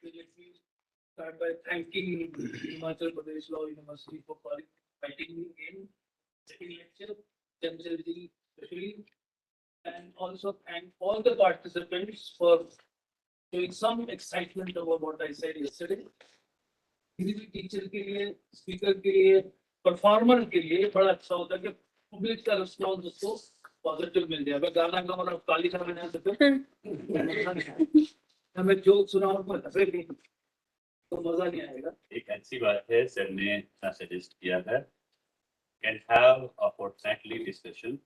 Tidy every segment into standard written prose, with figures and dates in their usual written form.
Let me start by thanking Himachal Pradesh Law University for inviting me in second lecture, Jamshedji especially, and also thank all the participants for showing some excitement about what I said yesterday. किसी भी teacher के लिए, speaker के लिए, performer के लिए बड़ा अच्छा होता है कि पब्लिक का रिस्पॉन्स उसको पॉजिटिव मिल जाए। अगर गाना का मतलब काली का बना सकते हमें जोक सुनाओ और हंसे नहीं तो मजा नहीं आएगा। एक अच्छी बात है सर ने सजेस्ट किया है can have a fortnightly discussion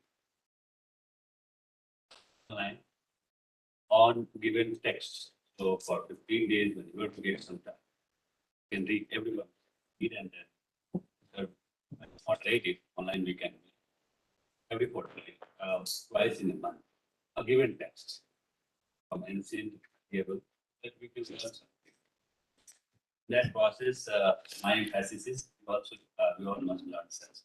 on given texts. So for 15 days, when you have to get some time, you can read everyone, read and then moderate it online. We can every fortnight, twice in a month, a given text from ancient table that we can learn something. That process, my emphasis is also we all must learn sense.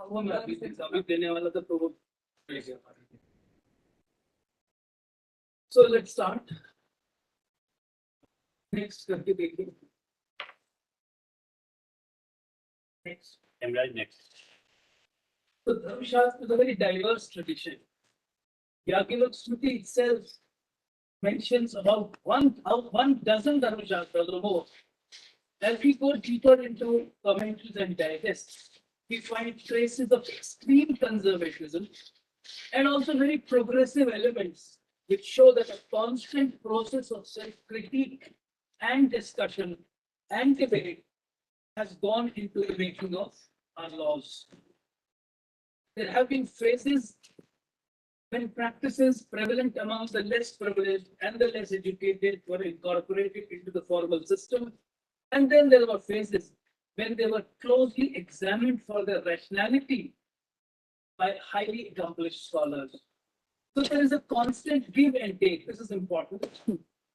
वो मैं अभी exam देने वाला था तो वो So let's start. Next करके देखिए. Next. Right next. So Dharmashastra is a very diverse tradition. Yagyavak Smriti itself mentions about one dozen Dharmashastras or more. As we go deeper into commentaries and digests, we find traces of extreme conservatism and also very progressive elements which show that a constant process of self-critique and discussion and debate has gone into the making of our laws. There have been phases when practices prevalent among the less privileged and the less educated were incorporated into the formal system. And then there were phases when they were closely examined for their rationality by highly accomplished scholars. So there is a constant give and take. This is important.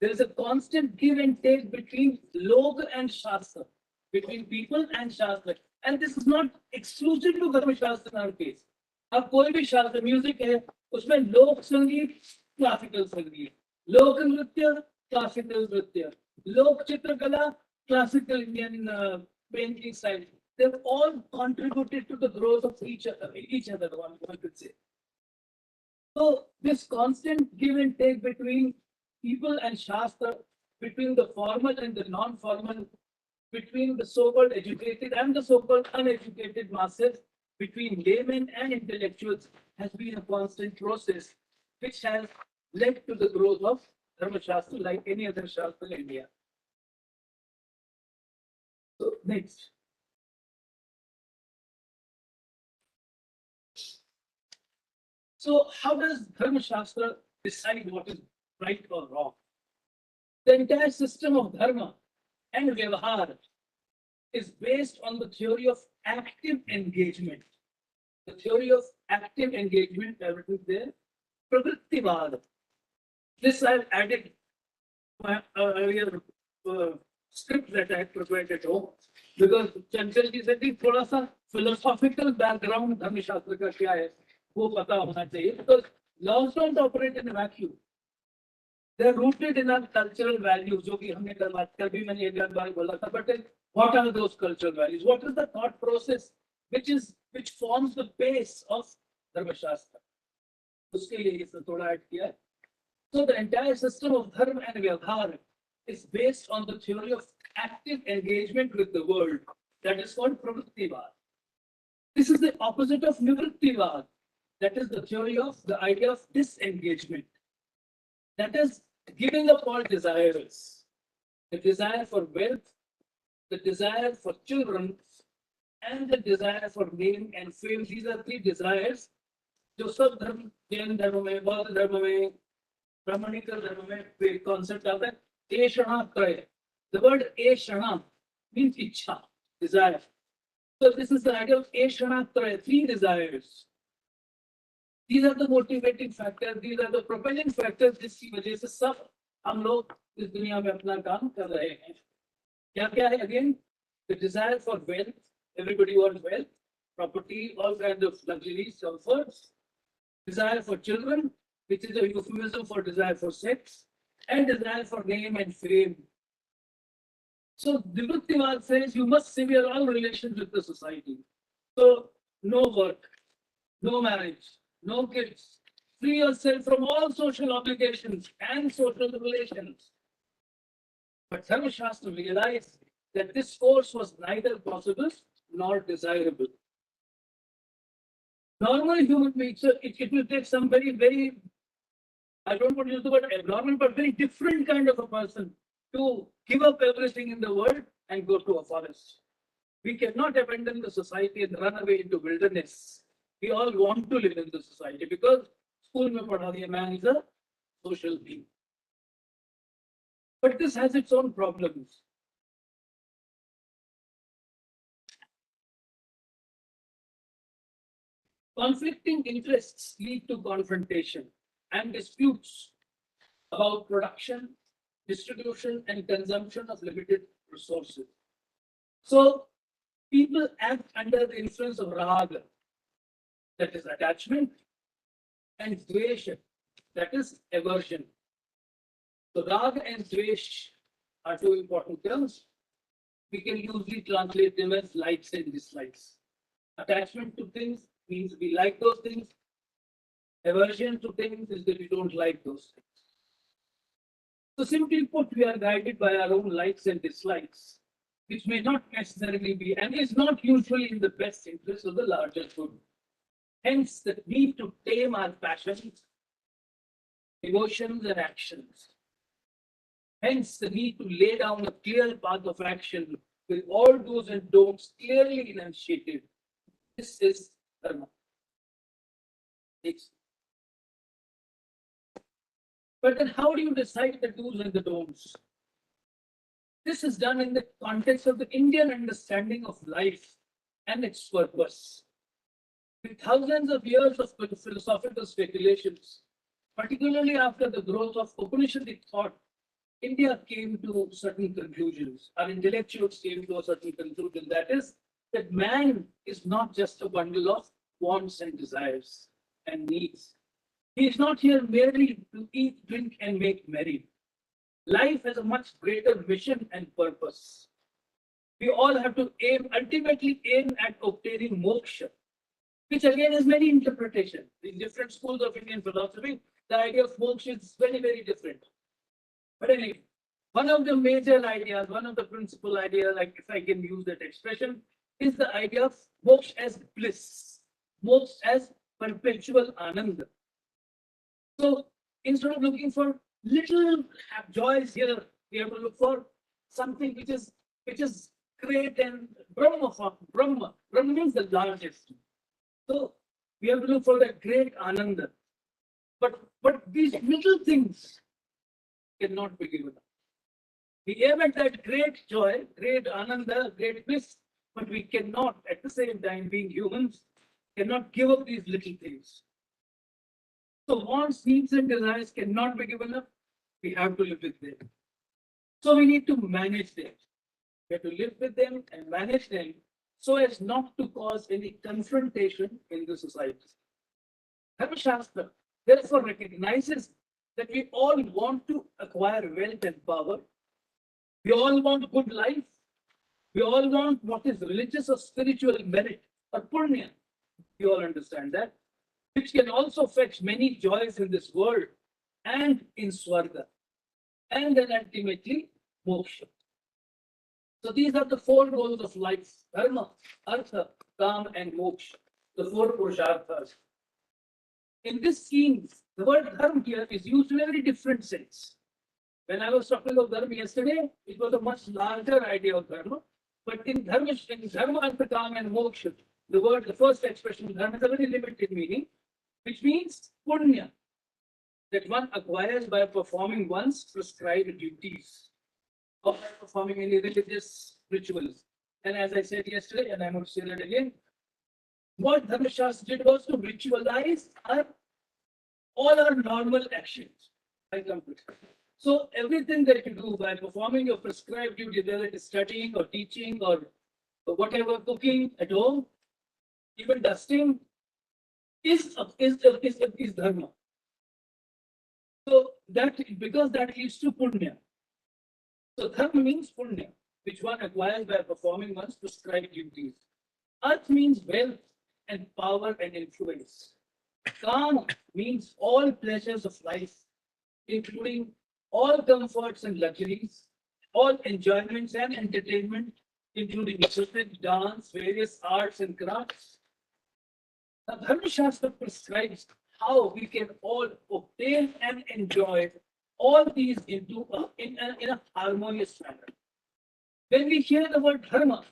There is a constant give and take between Log and Shastra, between people and Shastra. And this is not exclusive to Dharma Shastra in our case. अब कोई भी शास्त्र music है उसमें लोक संगीत classical संगीत, लोक नृत्य क्लासिकल नृत्य, लोक चित्रकला classical Indian painting style. They've all contributed to the growth of each other, one could say. So this constant give and take between people and Shastra, between the formal and the non-formal, between the so-called educated and the so-called uneducated masses, between laymen and intellectuals, has been a constant process which has led to the growth of Dharma Shastra like any other Shastra in India. So next. So how does Dharma Shastra decide what is right or wrong? The entire system of Dharma and Vyavahar is based on the theory of active engagement. The theory of active engagement, everything there, Pravrittivad. This I've added my earlier script that I had prepared at home because Chanchalji said कि थोड़ा सा philosophical background धर्मशास्त्र का क्या है वो पता होना चाहिए because laws don't operate in a vacuum. They are rooted in our cultural values जो कि हमने कल भी मैंने एक बार बोला था. But then what are those cultural values? What is the thought process which forms the base of धर्मशास्त्र? उसके लिए ये थोड़ा ऐड किया है. So the entire system of dharma and vyavahar is based on the theory of active engagement with the world that is called pravrittivad. This is the opposite of nivrittivad. That is the theory of the idea of disengagement. That is giving up all desires. The desire for wealth, the desire for children, and the desire for name and fame. These are three desires. जो सब धर्म, जैन धर्म में, बौद्ध धर्म में, Brahminical धर्म में एक कॉन्सेप्ट आता है एषणा त्रय. The word eshana means ichha, desire. So this is the idea of eshana त्रय, three desires. These are the motivating factors, these are the propelling factors जिसकी वजह से सब हम लोग इस दुनिया में अपना काम कर रहे हैं. क्या क्या है? Again, the desire for wealth. Everybody wants wealth, property, all kinds of luxuries, comforts. Desire for children, which is a euphemism for desire for sex, and desire for name and fame. So Vibhaktivad says you must sever all relations with the society. So no work, no marriage, no kids. Free yourself from all social obligations and social relations. But Dharma Shastra realized that this course was neither possible nor desirable. Normal human beings, so it will take some very, I don't want to use the word abnormal, but very different kind of a person to give up everything in the world and go to a forest. We cannot abandon the society and run away into wilderness. We all want to live in the society because school mein padha diya, man is a social being. But this has its own problems. Conflicting interests lead to confrontation and disputes about production, distribution, and consumption of limited resources. So people act under the influence of raga, that is attachment, and dvesha, that is aversion. So raga and dvesh are two important terms. We can usually translate them as likes and dislikes. Attachment to things means we like those things. Aversion to things is that we don't like those things. So simply put, we are guided by our own likes and dislikes, which may not necessarily be and is not usually in the best interest of the larger good. Hence, the need to tame our passions, emotions, and actions. Hence, the need to lay down a clear path of action with all do's and don'ts clearly enunciated. This is dharma. But then, how do you decide the do's and the don'ts? This is done in the context of the Indian understanding of life and its purpose. With thousands of years of philosophical speculations, particularly after the growth of Upanishadic thought, India came to certain conclusions. Our intellectuals came to a certain conclusion, that is, that man is not just a bundle of wants and desires and needs. He is not here merely to eat, drink, and make merry. Life has a much greater mission and purpose. We all have to ultimately aim at obtaining moksha, which again is many interpretations. In different schools of Indian philosophy, the idea of moksha is very different. But anyway, one of the major ideas, one of the principal ideas, like if I can use that expression, is the idea of moksha as bliss, moksha as perpetual ananda. So instead of looking for little joys here, we have to look for something which is great and Brahma. Brahma means the largest. So we have to look for that great ananda. But these little things cannot be given up. We aim at that great joy, great ananda, great bliss, but we cannot, at the same time, being humans, cannot give up these little things. So wants, needs, and desires cannot be given up. We have to live with them. So we need to manage them. We have to live with them and manage them so as not to cause any confrontation in the society. Dharma Shastra therefore recognizes that we all want to acquire wealth and power. We all want good life. We all want what is religious or spiritual merit or punya. We all understand that, which can also fetch many joys in this world and in Swarga, and then ultimately moksha. So these are the four goals of life: dharma, artha, kam, and moksha, the four purusharthas. In this scheme, the word dharma here is used in a very different sense. When I was talking of dharma yesterday, it was a much larger idea of dharma. But in dharma, artha, kam, and moksha, the first expression dharma has a very limited meaning, which means punya. that one acquires by performing one's prescribed duties or by performing any religious rituals. And as I said yesterday, and I'm going to say that again, what Dharma Shastra did was to ritualize all our normal actions. I come to it. So everything that you do by performing your prescribed duty, whether it is studying or teaching or whatever, cooking at home, even dusting, is dharma. So that because that leads to punya. So dharma means punya, which one acquires by performing one's prescribed duties. Arth means wealth and power and influence. Kam means all pleasures of life, including all comforts and luxuries, all enjoyments and entertainment, including music, dance, various arts and crafts. The Dharma Shastra prescribes how we can all obtain and enjoy all these in a harmonious manner. When we hear the word dharma,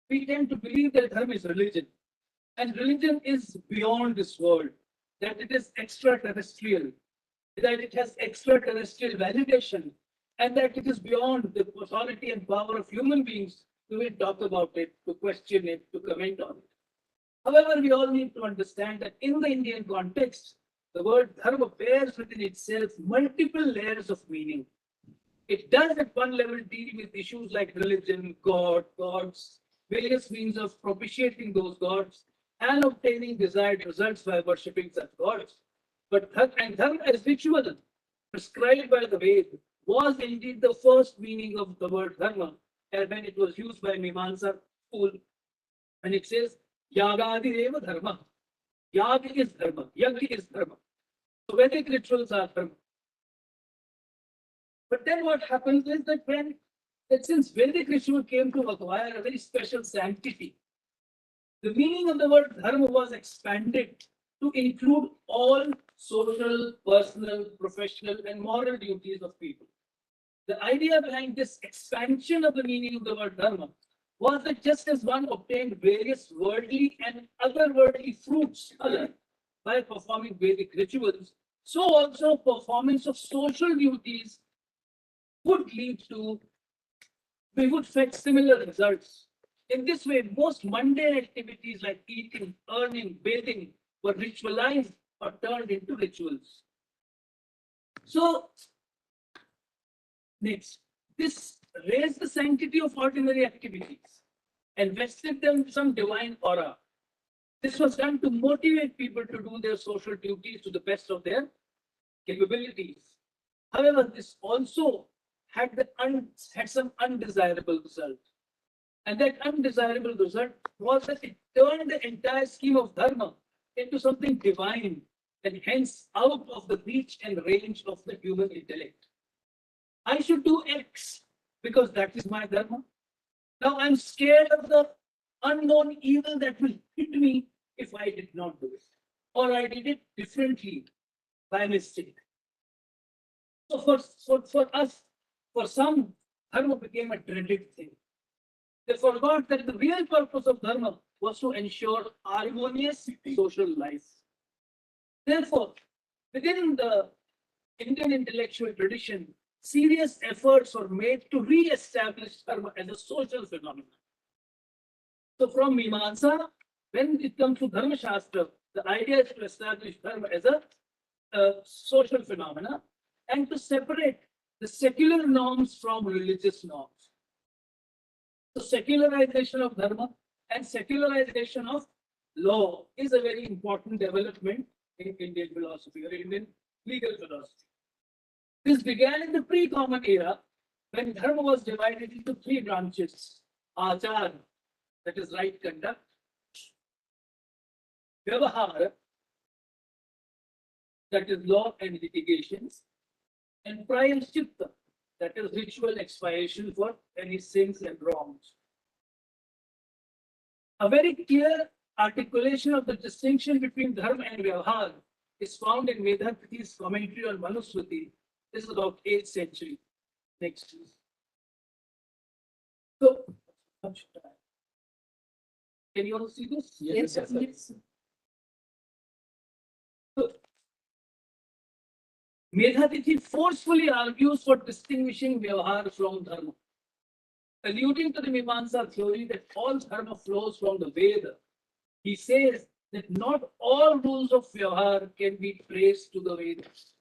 we tend to believe that dharma is religion. And religion is beyond this world, that it is extraterrestrial, that it has extraterrestrial validation, and that it is beyond the authority and power of human beings to even talk about it, to question it, to comment on it. However, we all need to understand that in the Indian context, the word dharma bears within itself multiple layers of meaning. It does at one level deal with issues like religion, God, gods, various means of propitiating those gods, and obtaining desired results by worshipping such gods. But dharma as ritual prescribed by the Ved was indeed the first meaning of the word dharma, and when it was used by Mimamsa school, and it says Yagadi Deva Dharma. Yag is dharma, Yag is dharma. So Vedic rituals are dharma. But then what happens is that since Vedic ritual came to acquire a very special sanctity, the meaning of the word dharma was expanded to include all social, personal, professional, and moral duties of people. The idea behind this expansion of the meaning of the word dharma was that just as one obtained various worldly and otherworldly fruits by performing Vedic rituals, so also performance of social duties would lead to, we would fetch similar results. In this way, most mundane activities like eating, earning, bathing were ritualized or turned into rituals. So, next, this raised the sanctity of ordinary activities and vested them some divine aura. This was done to motivate people to do their social duties to the best of their capabilities. However, this also had some undesirable result. And that undesirable result was that it turned the entire scheme of dharma into something divine and hence out of the reach and range of the human intellect. I should do X because that is my dharma. Now I'm scared of the unknown evil that will hit me if I did not do it, or I did it differently by mistake. So for us, for some, dharma became a dreaded thing. They forgot that the real purpose of dharma was to ensure harmonious social life. Therefore, within the Indian intellectual tradition, serious efforts were made to re-establish dharma as a social phenomenon. So from Mimamsa, when it comes to Dharma Shastra, the idea is to establish dharma as a social phenomena and to separate the secular norms from religious norms. So secularization of dharma and secularization of law is a very important development in Indian philosophy or Indian legal philosophy. This began in the pre-common era when dharma was divided into three branches: achar, that is right conduct; vyavahara, that is law and litigations; and prayashchitta, that is ritual expiation for any sins and wrongs. A very clear articulation of the distinction between dharma and vyavahar is found in Medharpati's commentary on Manusmriti. This is about 8th century. Next, please. So, can you all see this? Yes, yes, sir. So, Medhatithi forcefully argues for distinguishing Vyavahar from Dharma. Alluding to the Mimamsa theory that all Dharma flows from the Veda, he says that not all rules of Vyavahar can be traced to the Vedas.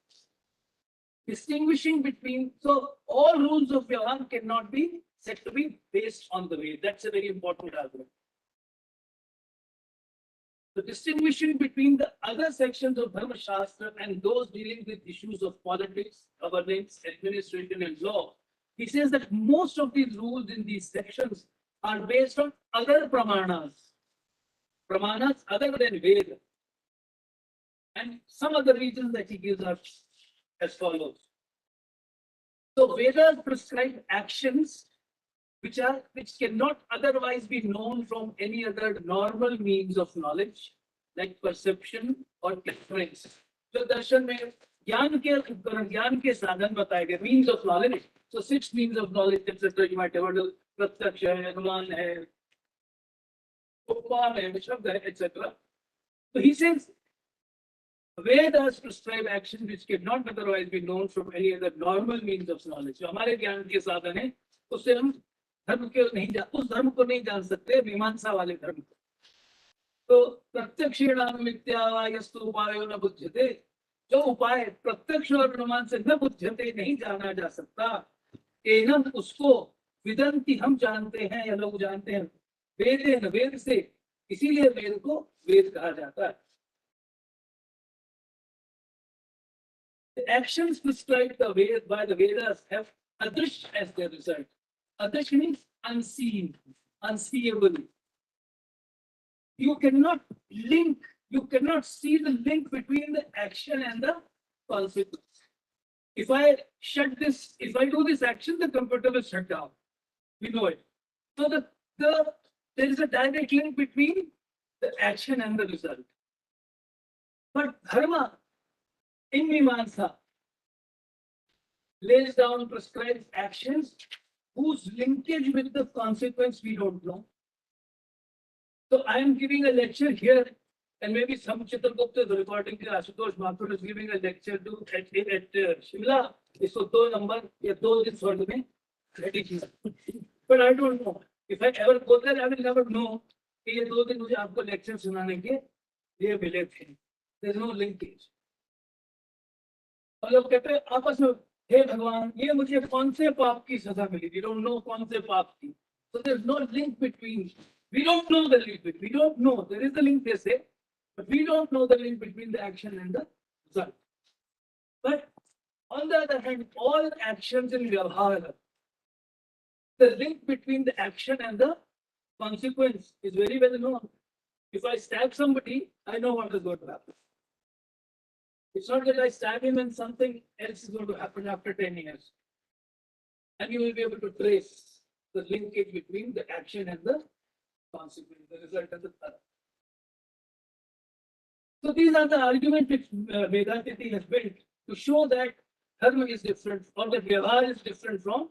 Distinguishing between, so all rules of Vyavahar cannot be said to be based on the Veda. That's a very important argument. The distinguishing between the other sections of Dharma Shastra and those dealing with issues of politics, governance, administration, and law, he says that most of the rules in these sections are based on other pramanas other than Veda. And some other reasons that he gives us as follows. So Vedas prescribe actions which cannot otherwise be known from any other normal means of knowledge, like perception or inference. So darshan में ज्ञान के साधन बताए गए, means of knowledge. So 6 means of knowledge, etc. You might have heard of प्रत्यक्ष है, अनुमान है, उपमान है, शब्द है, etc. So he says Vedas prescribe actions which cannot otherwise be known from any other normal means of knowledge. So हमारे ज्ञान के साधन है, उससे हम धर्म के नहीं उस धर्म को नहीं जान सकते, मीमांसा वाले धर्म को. तो प्रत्यक्षेणाम मिथ्यावायस्तु उपायो न बुध्यते, जो उपाय प्रत्यक्ष और अनुमान से न बुध्यते नहीं जाना जा सकता, एनम उसको विदंति हम जानते हैं या लोग जानते हैं वेदे न वेद से, इसीलिए वेद को वेद कहा जाता है. The actions prescribed by the Vedas have adrish as their result. Adrish means unseen, unseeable. You cannot see the link between the action and the consequence. If I do this action, the computer will shut down. We know it. So there is a direct link between the action and the result. But Dharma in Mimamsa lays down prescribed actions whose linkage with the consequence we don't know. So I am giving a lecture here, and maybe some Chitragupta is recording. Ashutosh Mathur is giving a lecture at Shimla. इसको 2 number या 2 दिन स्वर्ग में ready किया. But I don't know. If I ever go there, I will never know कि ये 2 दिन मुझे आपको lecture सुनाने के लिए मिले थे. There is no linkage. और लोग कहते हैं आपस में, हे भगवान, ये मुझे कौन से पाप की सजा मिली? We don't know कौन से पाप की. So there is no link between. We don't know the link between. We don't know. There is a link, they say, but we don't know the link between the action and the result. But on the other hand, all actions in Vyavahara, the link between the action and the consequence is very well known. If I stab somebody, I know what is going to happen. It's not that I stab him and something else is going to happen after 10 years. And you will be able to trace the linkage between the action and the consequence, the result and the result. So these are the arguments which Vedantiti has built to show that dharma is different, or that vyavahar is different from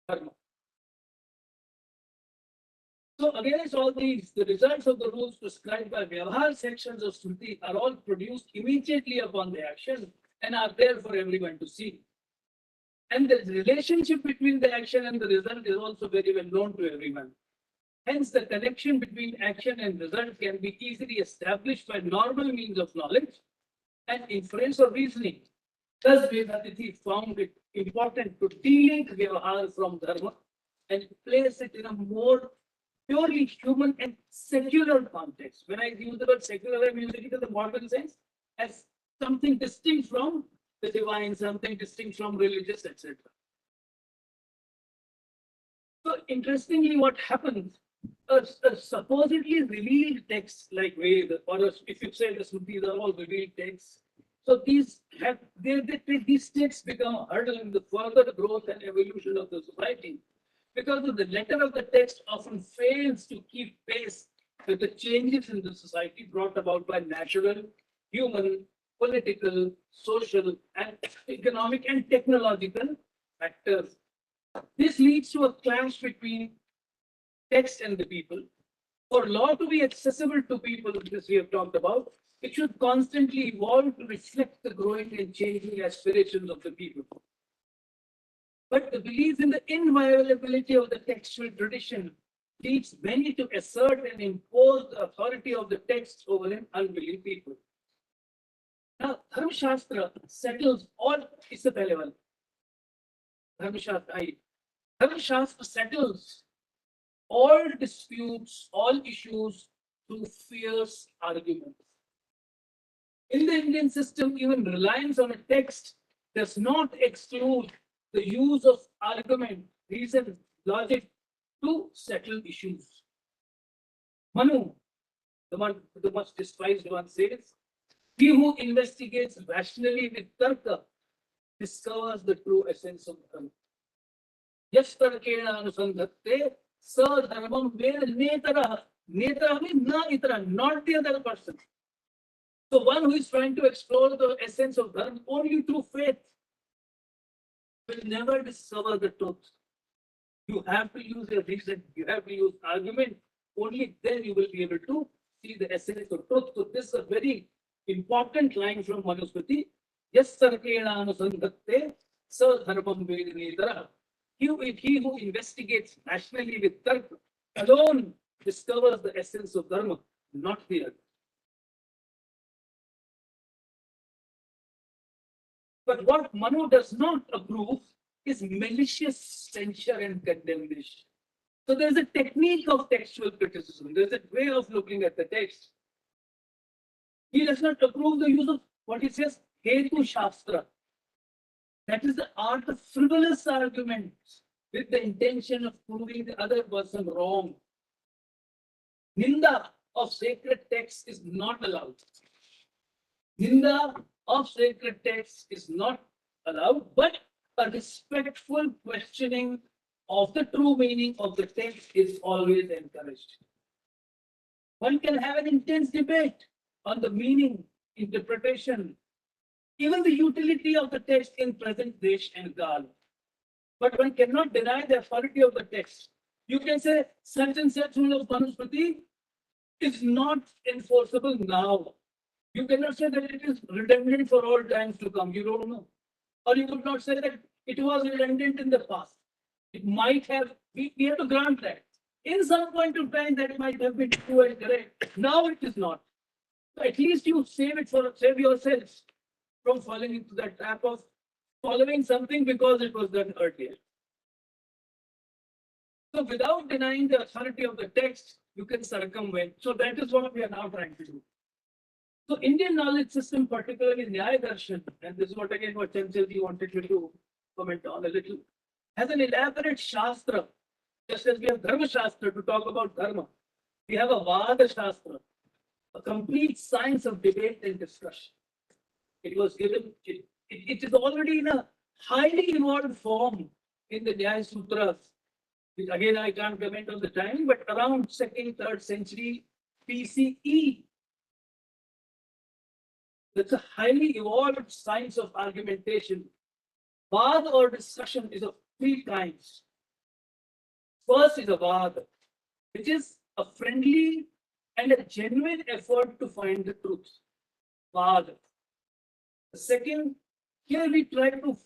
dharma. So against all these, the results of the rules prescribed by vyavahar sections of Smriti are all produced immediately upon the action and are there for everyone to see. And the relationship between the action and the result is also very well known to everyone. Hence, the connection between action and result can be easily established by normal means of knowledge and inference or reasoning. Thus, Vedantiti found it important to delink vyavahar from dharma and place it in a more purely human and secular context. When I use the word secular, I'm using it in the modern sense as something distinct from the divine, something distinct from religious, etc. So interestingly, what happens, a supposedly revealed text like Veda, or if you say the Smritis are all revealed texts, so these texts become a hurdle in the further growth and evolution of the society, because the letter of the text often fails to keep pace with the changes in the society brought about by natural, human, political, social, and economic and technological factors. This leads to a clash between text and the people. For law to be accessible to people, this we have talked about, It should constantly evolve to reflect the growing and changing aspirations of the people. But the belief in the inviolability of the textual tradition leads many to assert and impose the authority of the text over an unwilling people. Now, Dharma Shastra settles all. It's the पहले वाला. Dharma Shastra, Dharma Shastra settles all disputes, all issues through fierce arguments. In the Indian system, even reliance on a text does not exclude the use of argument, reason, logic to settle issues. Manu, the much despised one, says, he who investigates rationally with tarka discovers the true essence of dharma. Yes, tarkena anusandhatte, sa dharmam ved netara. Netara means na itara, not the other person. So one who is trying to explore the essence of dharma only through faith will never discover the truth. You have to use your reason, you have to use argument. Only then you will be able to see the essence of truth. So this is a very important line from Manusmriti. Yes, sarkena anusandhatte, sa dharmam vedinetara. He who investigates rationally with tarka alone discovers the essence of dharma, not the other. But what Manu does not approve is malicious censure and condemnation. So there's a technique of textual criticism. There's a way of looking at the text. He does not approve the use of what he says, Hetu Shastra. That is the art of frivolous arguments with the intention of proving the other person wrong. Ninda of sacred text is not allowed. Ninda of sacred text is not allowed, but a respectful questioning of the true meaning of the text is always encouraged. One can have an intense debate on the meaning, interpretation, even the utility of the text in present Desh and Gal. But one cannot deny the authority of the text. You can say such and such rule of Manusmriti is not enforceable now. You cannot say that it is redundant for all times to come. You don't know. Or you could not say that it was redundant in the past. It might have, we have to grant that. In some point of time, that might have been true and correct. Now it is not. So at least you save yourselves from falling into that trap of following something because it was done earlier. So without denying the authority of the text, you can circumvent. So that is what we are now trying to do. So Indian knowledge system, particularly Nyaya Darshan, and this is what again what Chanchalji wanted me to comment on a little, has an elaborate Shastra. Just as we have Dharma Shastra to talk about Dharma, we have a Vada Shastra, a complete science of debate and discussion. It was given, it is already in a highly evolved form in the Nyaya Sutras. Which again, I can't comment on the time, but around 2nd, 3rd century BCE. That's a highly evolved science of argumentation. Vad or discussion is of three kinds. First is a Vad, which is a friendly and a genuine effort to find the truth. Vad. The second, here we try to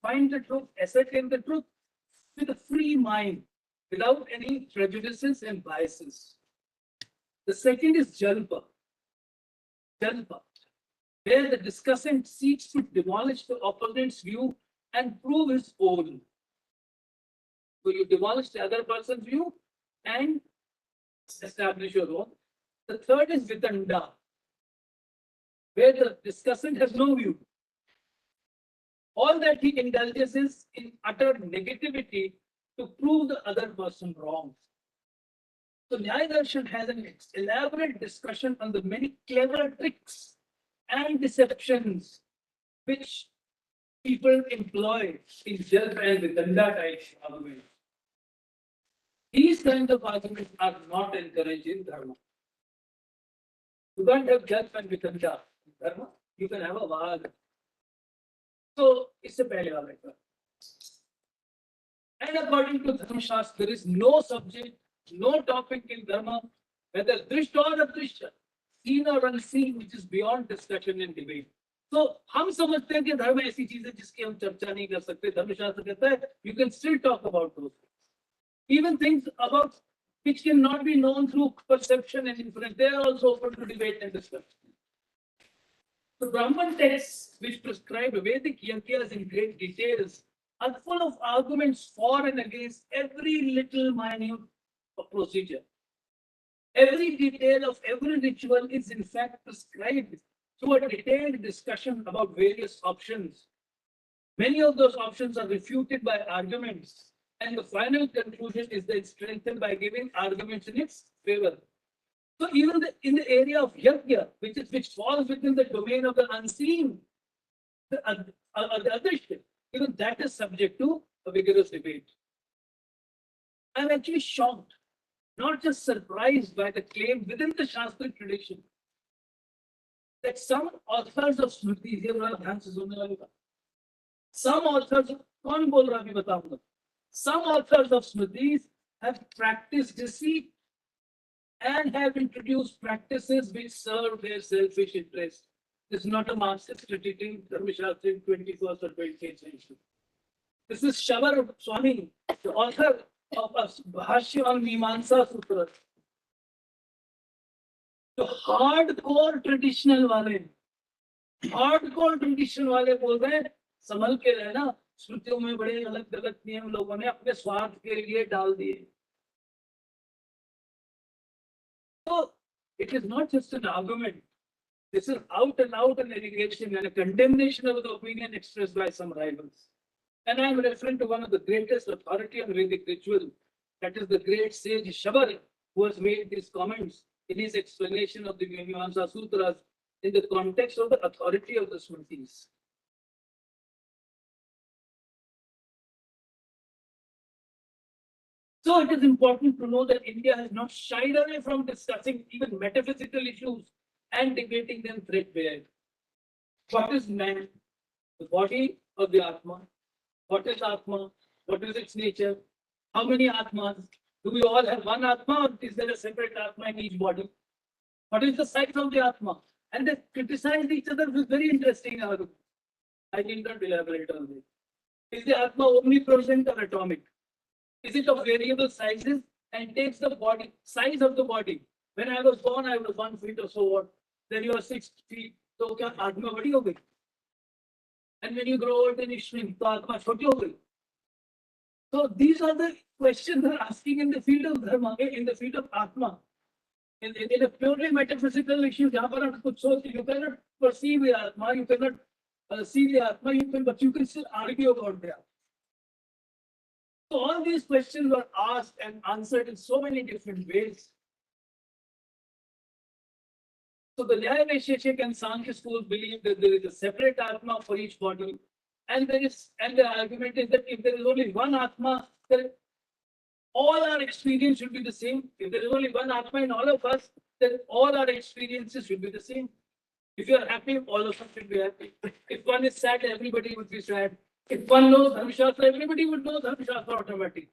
find the truth, ascertain the truth with a free mind, without any prejudices and biases. The second is Jalpa. Jalpa, where the discussant seeks to demolish the opponent's view and prove his own. So you demolish the other person's view and establish your own. The third is Vitanda, where the discussant has no view. All that he indulges is in utter negativity to prove the other person wrong. So Nyaya Darshan has an elaborate discussion on the many clever tricks and deceptions which people employ in Jalpa and Vitanda type arguments. These kinds of arguments are not encouraged in Dharma. You can't have Jalpa and Vitanda in Dharma. You can have a Vada. So it's a pehle wala hai. And according to Dharma Shastra, there is no subject, no topic in Dharma, whether Drishta or Adrishta, seen or unseen which is beyond discussion and debate. So हम समझते हैं कि धर्म ऐसी चीज है जिसकी हम चर्चा नहीं कर सकते. धर्मशास्त्र कहता है you can still talk about those things. Even things about which cannot be known through perception and inference, they are also open to debate and discussion. The Brahman texts, which prescribe Vedic yajnas in great details, are full of arguments for and against every little minute procedure. Every detail of every ritual is in fact prescribed through a detailed discussion about various options. Many of those options are refuted by arguments, and the final conclusion is then strengthened by giving arguments in its favor. So even in the area of yajna, which falls within the domain of the unseen, the adrishya, even that is subject to a vigorous debate. I'm actually shocked, not just surprised by the claim within the Shastra tradition that some authors of Smriti, some authors, कौन बोल रहा है अभी बताऊंगा. Some authors of Smritis have practiced deceit and have introduced practices which serve their selfish interest. This is not a Marxist critiquing Dharmashastra in 21st or 20th century. This is Shavar Swami, the author of a Bhashya on Mimamsa Sutra. The hardcore traditional वाले बोल रहे हैं संभल के रहना, स्मृतियों में बड़े अलग गलत नियम लोगों ने अपने स्वार्थ के लिए डाल दिए. So it is not just an argument. This is out and out an allegation and a condemnation of the opinion expressed by some rivals. And I am referring to one of the greatest authority on Vedic ritual, that is the great sage Shabar, who has made these comments in his explanation of the Mimamsa Sutras in the context of the authority of the Smritis. So it is important to know that India has not shied away from discussing even metaphysical issues and debating them threadbare. What is man? The body of the Atma. What is Atma? What is its nature? How many Atmas? Do we all have one Atma or is there a separate Atma in each body? What is the size of the Atma? And they criticize each other with very interesting arguments. I need not elaborate on this. Is the Atma omnipresent or atomic? Is it of variable sizes and takes the body size of the body? When I was born, I was 1 feet or so what. Then you are 6 feet. So क्या आत्मा बड़ी हो गई? And when you grow old, then you shrink. तो आत्मा छोटी हो गई. So these are the questions they're asking in the field of dharma, in the field of atma. In a purely metaphysical issue, जहाँ पर आप कुछ सोच, you cannot perceive the atma, you cannot see the atma, but you can still argue about that. So all these questions were asked and answered in so many different ways. So the Nyaya Vaisheshik and Sankhya schools believe that there is a separate Atma for each body. And the argument is that if there is only one Atma, then all our experience should be the same. If there is only one Atma in all of us, then all our experiences should be the same. If you are happy, all of us should be happy. If one is sad, everybody would be sad. If one knows Dharmashastra, everybody would know Dharmashastra automatically.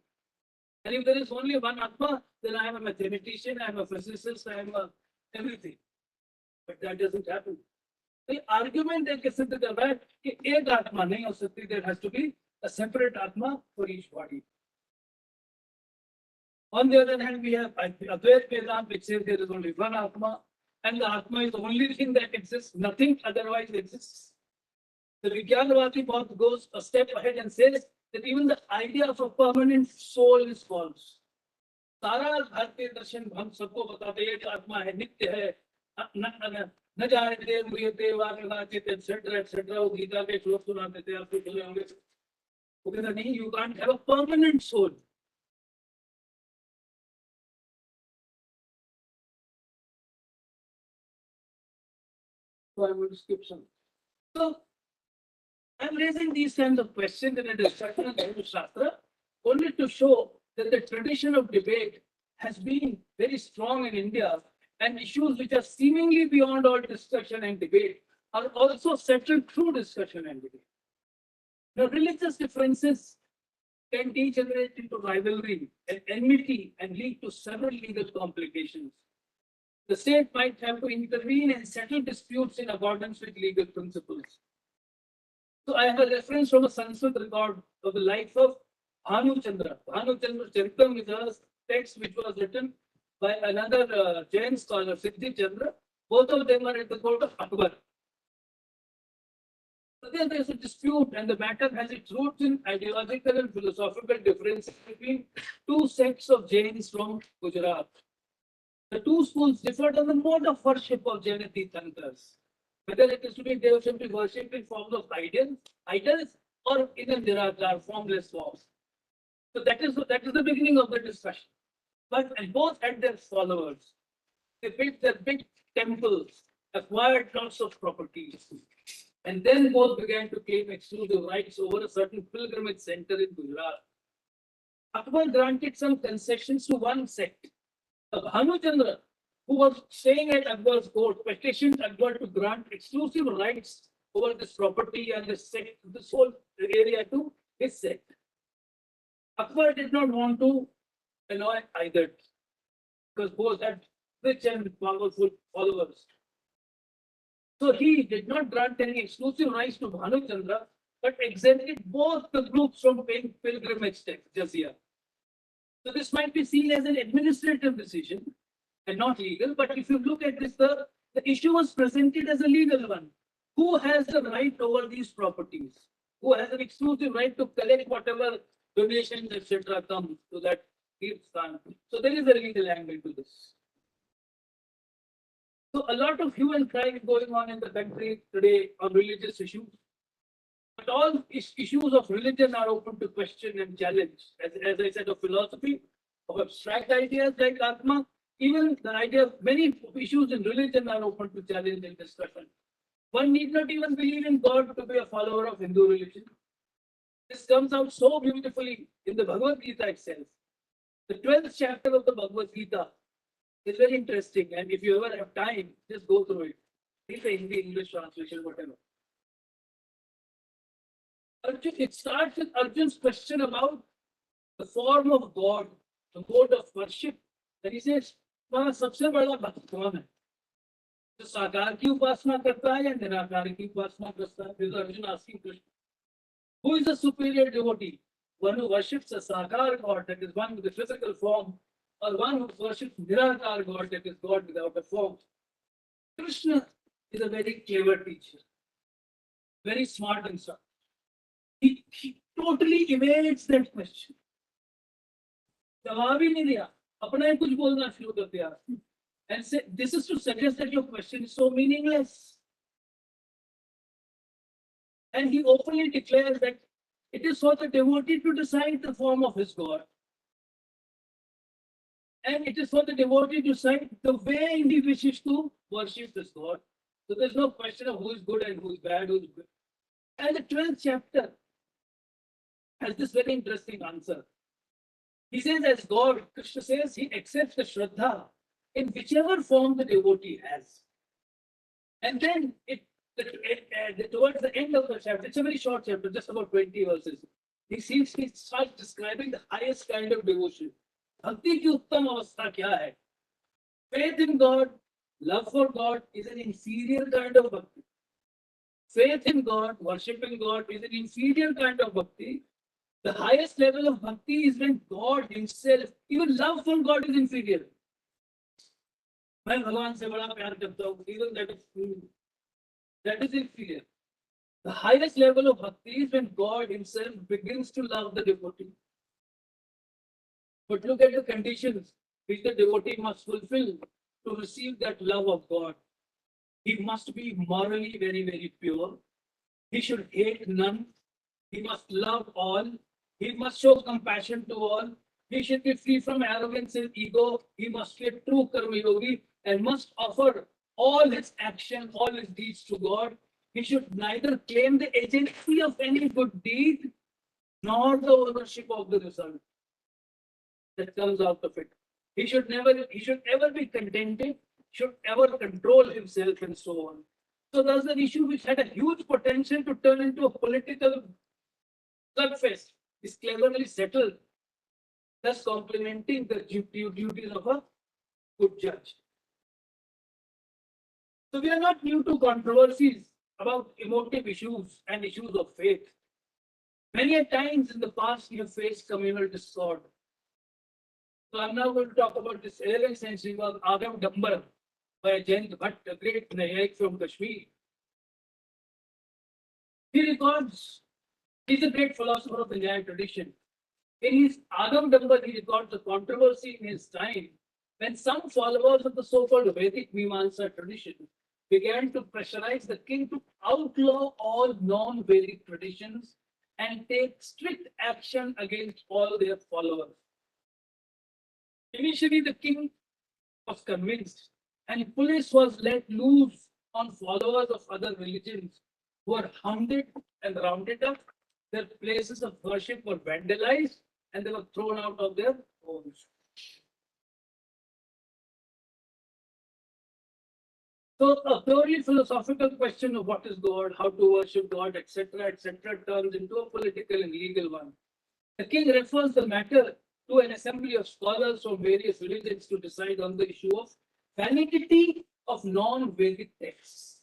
And if there is only one Atma, then I am a mathematician, I am a physicist, I am a everything. But that doesn't happen. The argument is that एक आत्मा नहीं हो सकती, there has to be a separate Atma for each body. On the other hand, we have Advaita Vedanta, which says there is only one Atma, and the Atma is the only thing that exists, nothing otherwise exists. The Vijnanavadi path goes a step ahead and says that even the idea of a permanent soul is false. सारा भारतीय दर्शन हम सबको बताते हैं कि आत्मा है, नित्य है, न जायते म्रियते वागनाचित etc etc. वो गीता के श्लोक सुनाते थे, आपको बोले होंगे. वो कहता नहीं, you can't have a permanent soul. So I'm going to skip some. So I'm raising these kinds of questions in a discussion on Dharmashastra only to show that the tradition of debate has been very strong in India, and issues which are seemingly beyond all discussion and debate are also settled through discussion and debate. The religious differences can degenerate into rivalry and enmity and lead to several legal complications. the state might have to intervene and settle disputes in accordance with legal principles. So I have a reference from a Sanskrit record of the life of Bhanu Chandra. Bhanu Chandra Charitam is a text which was written by another Jain scholar, Siddhi Chandra. Both of them are at the court of Akbar. So there is a dispute, and the matter has its roots in ideological and philosophical differences between two sects of Jains from Gujarat. The two schools differed on the mode of worship of Jain Tirthankars, whether it is to be they should be worshipped in forms of idols, or in a nirakar, formless forms. So that is the beginning of the discussion. But and both had their followers. They built their big temples, acquired lots of properties, and then both began to claim exclusive rights over a certain pilgrimage center in Gujarat. Akbar granted some concessions to one sect. Bhanu Chandra, who was staying at Akbar's court, petitioned Akbar to grant exclusive rights over this property and this whole area to his sect. Akbar did not want to annoy either, because both had rich and powerful followers. So he did not grant any exclusive rights to Bhanu Chandra, but exempted both the groups from paying pilgrimage tax, jizya. So this might be seen as an administrative decision and not legal. But if you look at this, the issue was presented as a legal one. Who has the right over these properties? Who has an exclusive right to collect whatever donations, etc., come to that Tirthan? So there is a legal angle to this. So a lot of hue and cry going on in the country today on religious issues. But all issues of religion are open to question and challenge. As I said, of philosophy, of abstract ideas like Atma, even the idea of many issues in religion are open to challenge and discussion. One need not even believe in God to be a follower of Hindu religion. This comes out so beautifully in the Bhagavad Gita itself. The 12th chapter of the Bhagavad Gita is very interesting, and if you ever have time, just go through it. Read the Hindi, English translation, whatever. Arjun, it starts with Arjun's question about the form of God, the mode of worship. And he says, "तुम्हारा सबसे बड़ा भक्त कौन है? जो साकार की उपासना करता है या निराकार की उपासना करता है?" This is Arjun asking Krishna. Who is the superior devotee? One who worships a sakar God, that is one with a physical form, or one who worships nirakar God, that is God without a form. Krishna is a very clever teacher, very smart and so. He totally evades that question. जवाब ही नहीं दिया, अपना ही कुछ बोलना शुरू कर दिया. And say, this is to suggest that your question is so meaningless. And he openly declares that it is for the devotee to decide the form of his God. And it is for the devotee to decide the way he wishes to worship this God. So there's no question of who is good and who is bad, who is good. And the 12th chapter has this very interesting answer. He says, as God, Krishna says, he accepts the Shraddha in whichever form the devotee has. And then towards the end of the chapter, it's a very short chapter, just about 20 verses. He starts describing the highest kind of devotion. Bhakti ki uttam avastha kya hai? Faith in God, love for God is an inferior kind of bhakti. Faith in God, worshipping God is an inferior kind of bhakti. The highest level of bhakti is when God himself, even love for God is inferior. मैं भगवान से बड़ा प्यार करता हूँ, even that is inferior. The highest level of bhakti is when God himself begins to love the devotee. But look at the conditions which the devotee must fulfill to receive that love of God. He must be morally very, very pure. He should hate none. He must love all. He must show compassion to all. He should be free from arrogance and ego. He must be a true karma yogi and must offer all his action, all his deeds to God. He should neither claim the agency of any good deed nor the ownership of the result that comes out of it. He should ever be contented, should ever control himself and so on. So that's an issue which had a huge potential to turn into a political slugfest. Is cleverly settled, thus complementing the duties of a good judge. So we are not new to controversies about emotive issues and issues of faith. Many a times in the past, we have faced communal discord. So I'm now going to talk about this 11th century work, Agam Dambar, by Jayant Bhatt, a great Nayak from Kashmir. He records, he's a great philosopher of the Nyaya tradition. In his Agam Dambar, he records a controversy in his time when some followers of the so-called Vedic Mimamsa tradition began to pressurize the king to outlaw all non-Vedic traditions and take strict action against all their followers. Initially, the king was convinced, and police was let loose on followers of other religions who were hounded and rounded up. Their places of worship were vandalized and they were thrown out of their homes. So a purely philosophical question of what is God, how to worship God, etc., turns into a political and legal one. The king refers the matter to an assembly of scholars from various religions to decide on the issue of validity of non-Vedic texts,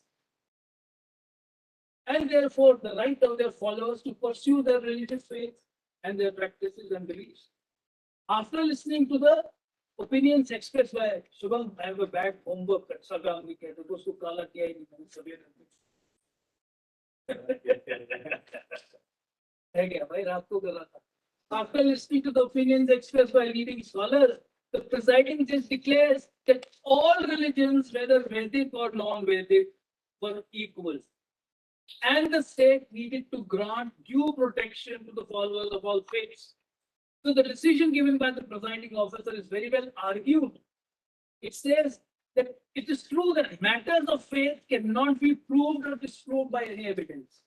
and therefore the right of their followers to pursue their religious faith and their practices and beliefs. After listening to the opinions expressed by Shubham, I have a bad homework at Saga weekend. It was to Kala Kiya in severe. After listening to the opinions expressed by leading scholars, the presiding judge declares that all religions, whether Vedic or non-Vedic, were equal. And the state needed to grant due protection to the followers of all faiths. So the decision given by the presiding officer is very well argued. It says that it is true that matters of faith cannot be proved or disproved by any evidence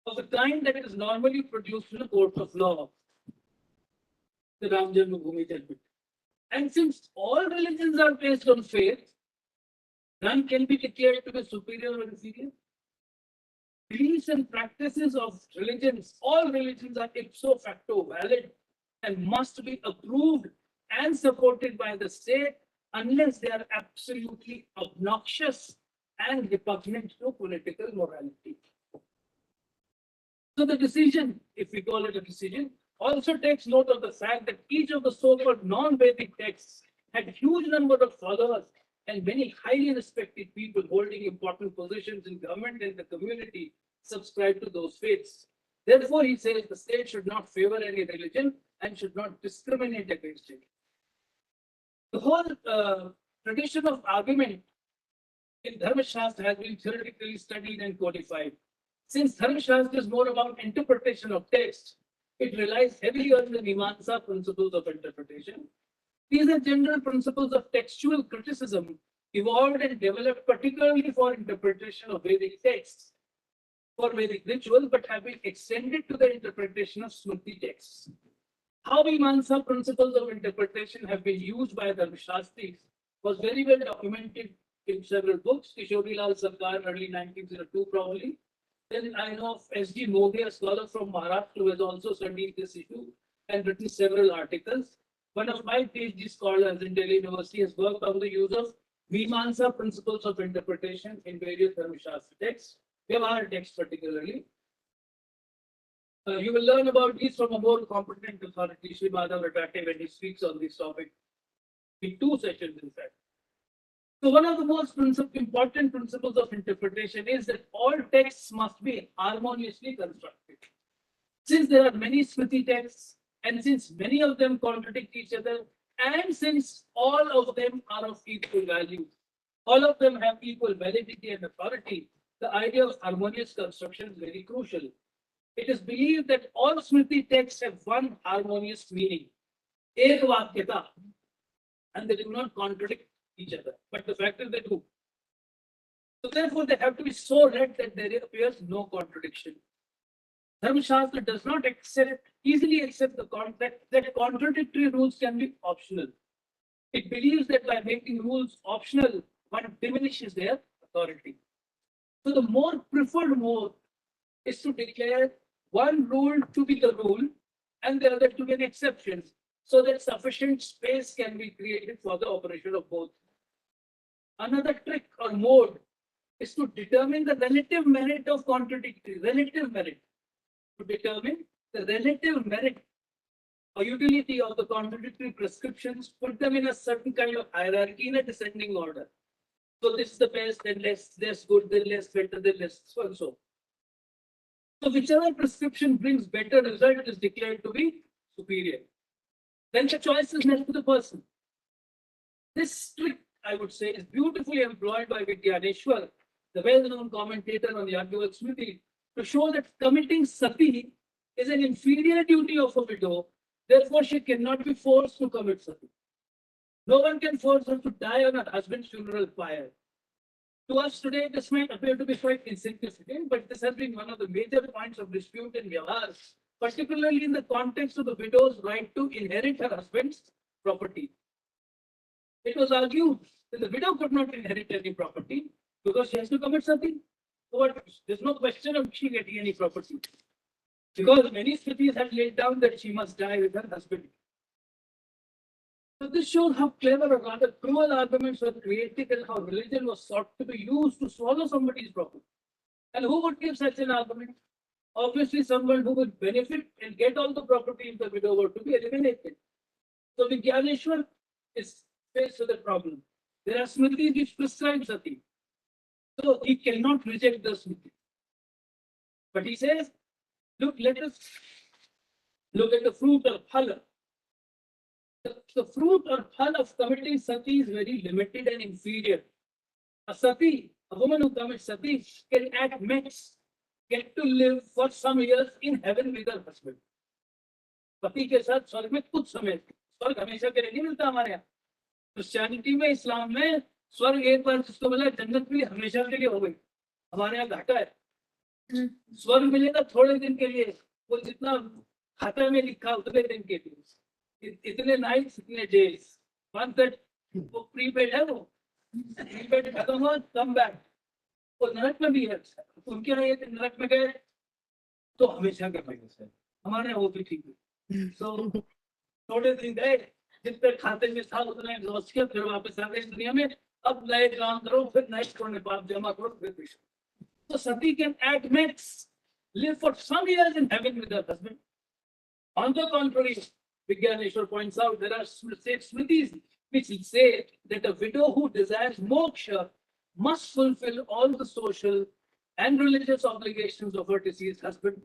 of the kind that is normally produced in a court of law, the Ram Janmabhoomi judgment. And since all religions are based on faith, none can be declared to be superior or inferior. Beliefs and practices of religions, all religions are ipso facto valid and must be approved and supported by the state unless they are absolutely obnoxious and repugnant to political morality. So the decision, if we call it a decision, also takes note of the fact that each of the so-called non-Vedic texts had huge number of followers and many highly respected people holding important positions in government and the community subscribe to those faiths. Therefore, he says the state should not favor any religion and should not discriminate against it. The whole tradition of argument in Dharma Shastra has been theoretically studied and codified. Since Dharma Shastra is more about interpretation of text, it relies heavily on the Mimamsa principles of interpretation. These are general principles of textual criticism evolved and developed particularly for interpretation of Vedic texts, for Vedic rituals, but have been extended to the interpretation of Smriti texts. How Mimamsa principles of interpretation have been used by the Shastris was very well documented in several books. Kishorilal Sarkar, early 1902, probably. Then I know of S.G. Moghe, a scholar from Maharashtra, who has also studied this issue and written several articles. One of my PhD scholars in Delhi University has worked on the use of Mimamsa principles of interpretation in various Dharmashastra texts, Vyavahara texts particularly. You will learn about these from a more competent authority, Sri Madhav Ratate, when he speaks on this topic in 2 sessions, in fact. So one of the most important principles of interpretation is that all texts must be harmoniously constructed. Since there are many Smriti texts, and since many of them contradict each other, and since all of them are of equal value, all of them have equal validity and authority, the idea of harmonious construction is very crucial. It is believed that all Smriti texts have one harmonious meaning, ekvakyata, and they do not contradict each other. But the fact is they do. So therefore, they have to be so read that there appears no contradiction. Dharma Shastra does not easily accept the concept that contradictory rules can be optional. It believes that by making rules optional, one diminishes their authority. So the more preferred mode is to declare one rule to be the rule and the other to be an exception, so that sufficient space can be created for the operation of both. Another trick or mode is to determine the relative merit of contradictory, relative merit. To determine the relative merit or utility of the contradictory prescriptions, put them in a certain kind of hierarchy in a descending order. So this is the best, then less good, then less better, then less so and so. So whichever prescription brings better result is declared to be superior. Then the choice is left to the person. This trick, I would say, is beautifully employed by Vidyaneshwar, the well-known commentator on the Yajnavalkya Smriti, to show that committing sati is an inferior duty of a widow. Therefore, she cannot be forced to commit sati. No one can force her to die on her husband's funeral pyre. To us today, this might appear to be quite insignificant, but this has been one of the major points of dispute in Vyavahar, particularly in the context of the widow's right to inherit her husband's property. It was argued that the widow could not inherit any property because she has to commit something. But there's no question of she getting any property. Because many Smritis had laid down that she must die with her husband. So this shows how clever or rather cruel arguments were created and how religion was sought to be used to swallow somebody's property. And who would give such an argument? Obviously, someone who would benefit and get all the property if the widow were to be eliminated. So Vigyaneshwar is faced with a problem. There are Smritis which prescribe sati. So he cannot reject the Smriti. But he says, look, let us look at the fruit or phala. The fruit or phala of committing sati is very limited and inferior. A sati, a woman who commits sati, can at max get to live for some years in heaven with her husband. पति के साथ स्वर्ग में कुछ समय, स्वर्ग हमेशा के लिए नहीं मिलता हमारे यहाँ. क्रिश्चियनिटी में, इस्लाम में स्वर्ग एक बार जिसको मिला, जन्नत भी हमेशा के लिए हो गई. हमारे यहाँ घाटा है. स्वर्ग मिलेगा थोड़े दिन के लिए, वो जितना खाता में लिखा उतने दिन के लिए, इतने नाइट्स, इतने डेज. वन दैट वो प्रीपेड है, वो प्रीपेड खत्म हुआ, कम बैक. वो नरक में भी है. उनके यहाँ ये नरक में गए तो हमेशा के लिए है. हमारे यहाँ वो भी ठीक है. So थोड़े दिन गए, जितने खाते में था उतना एग्जॉस्ट किया, फिर वापस आ गए दुनिया में. अब नए काम करो, फिर नए छोड़ने पाप जमा करो, फिर विश्व. So sati can at max live for some years in heaven with her husband. On the contrary, Vigyaneshwar points out there are Smritis which say that a widow who desires moksha must fulfill all the social and religious obligations of her deceased husband.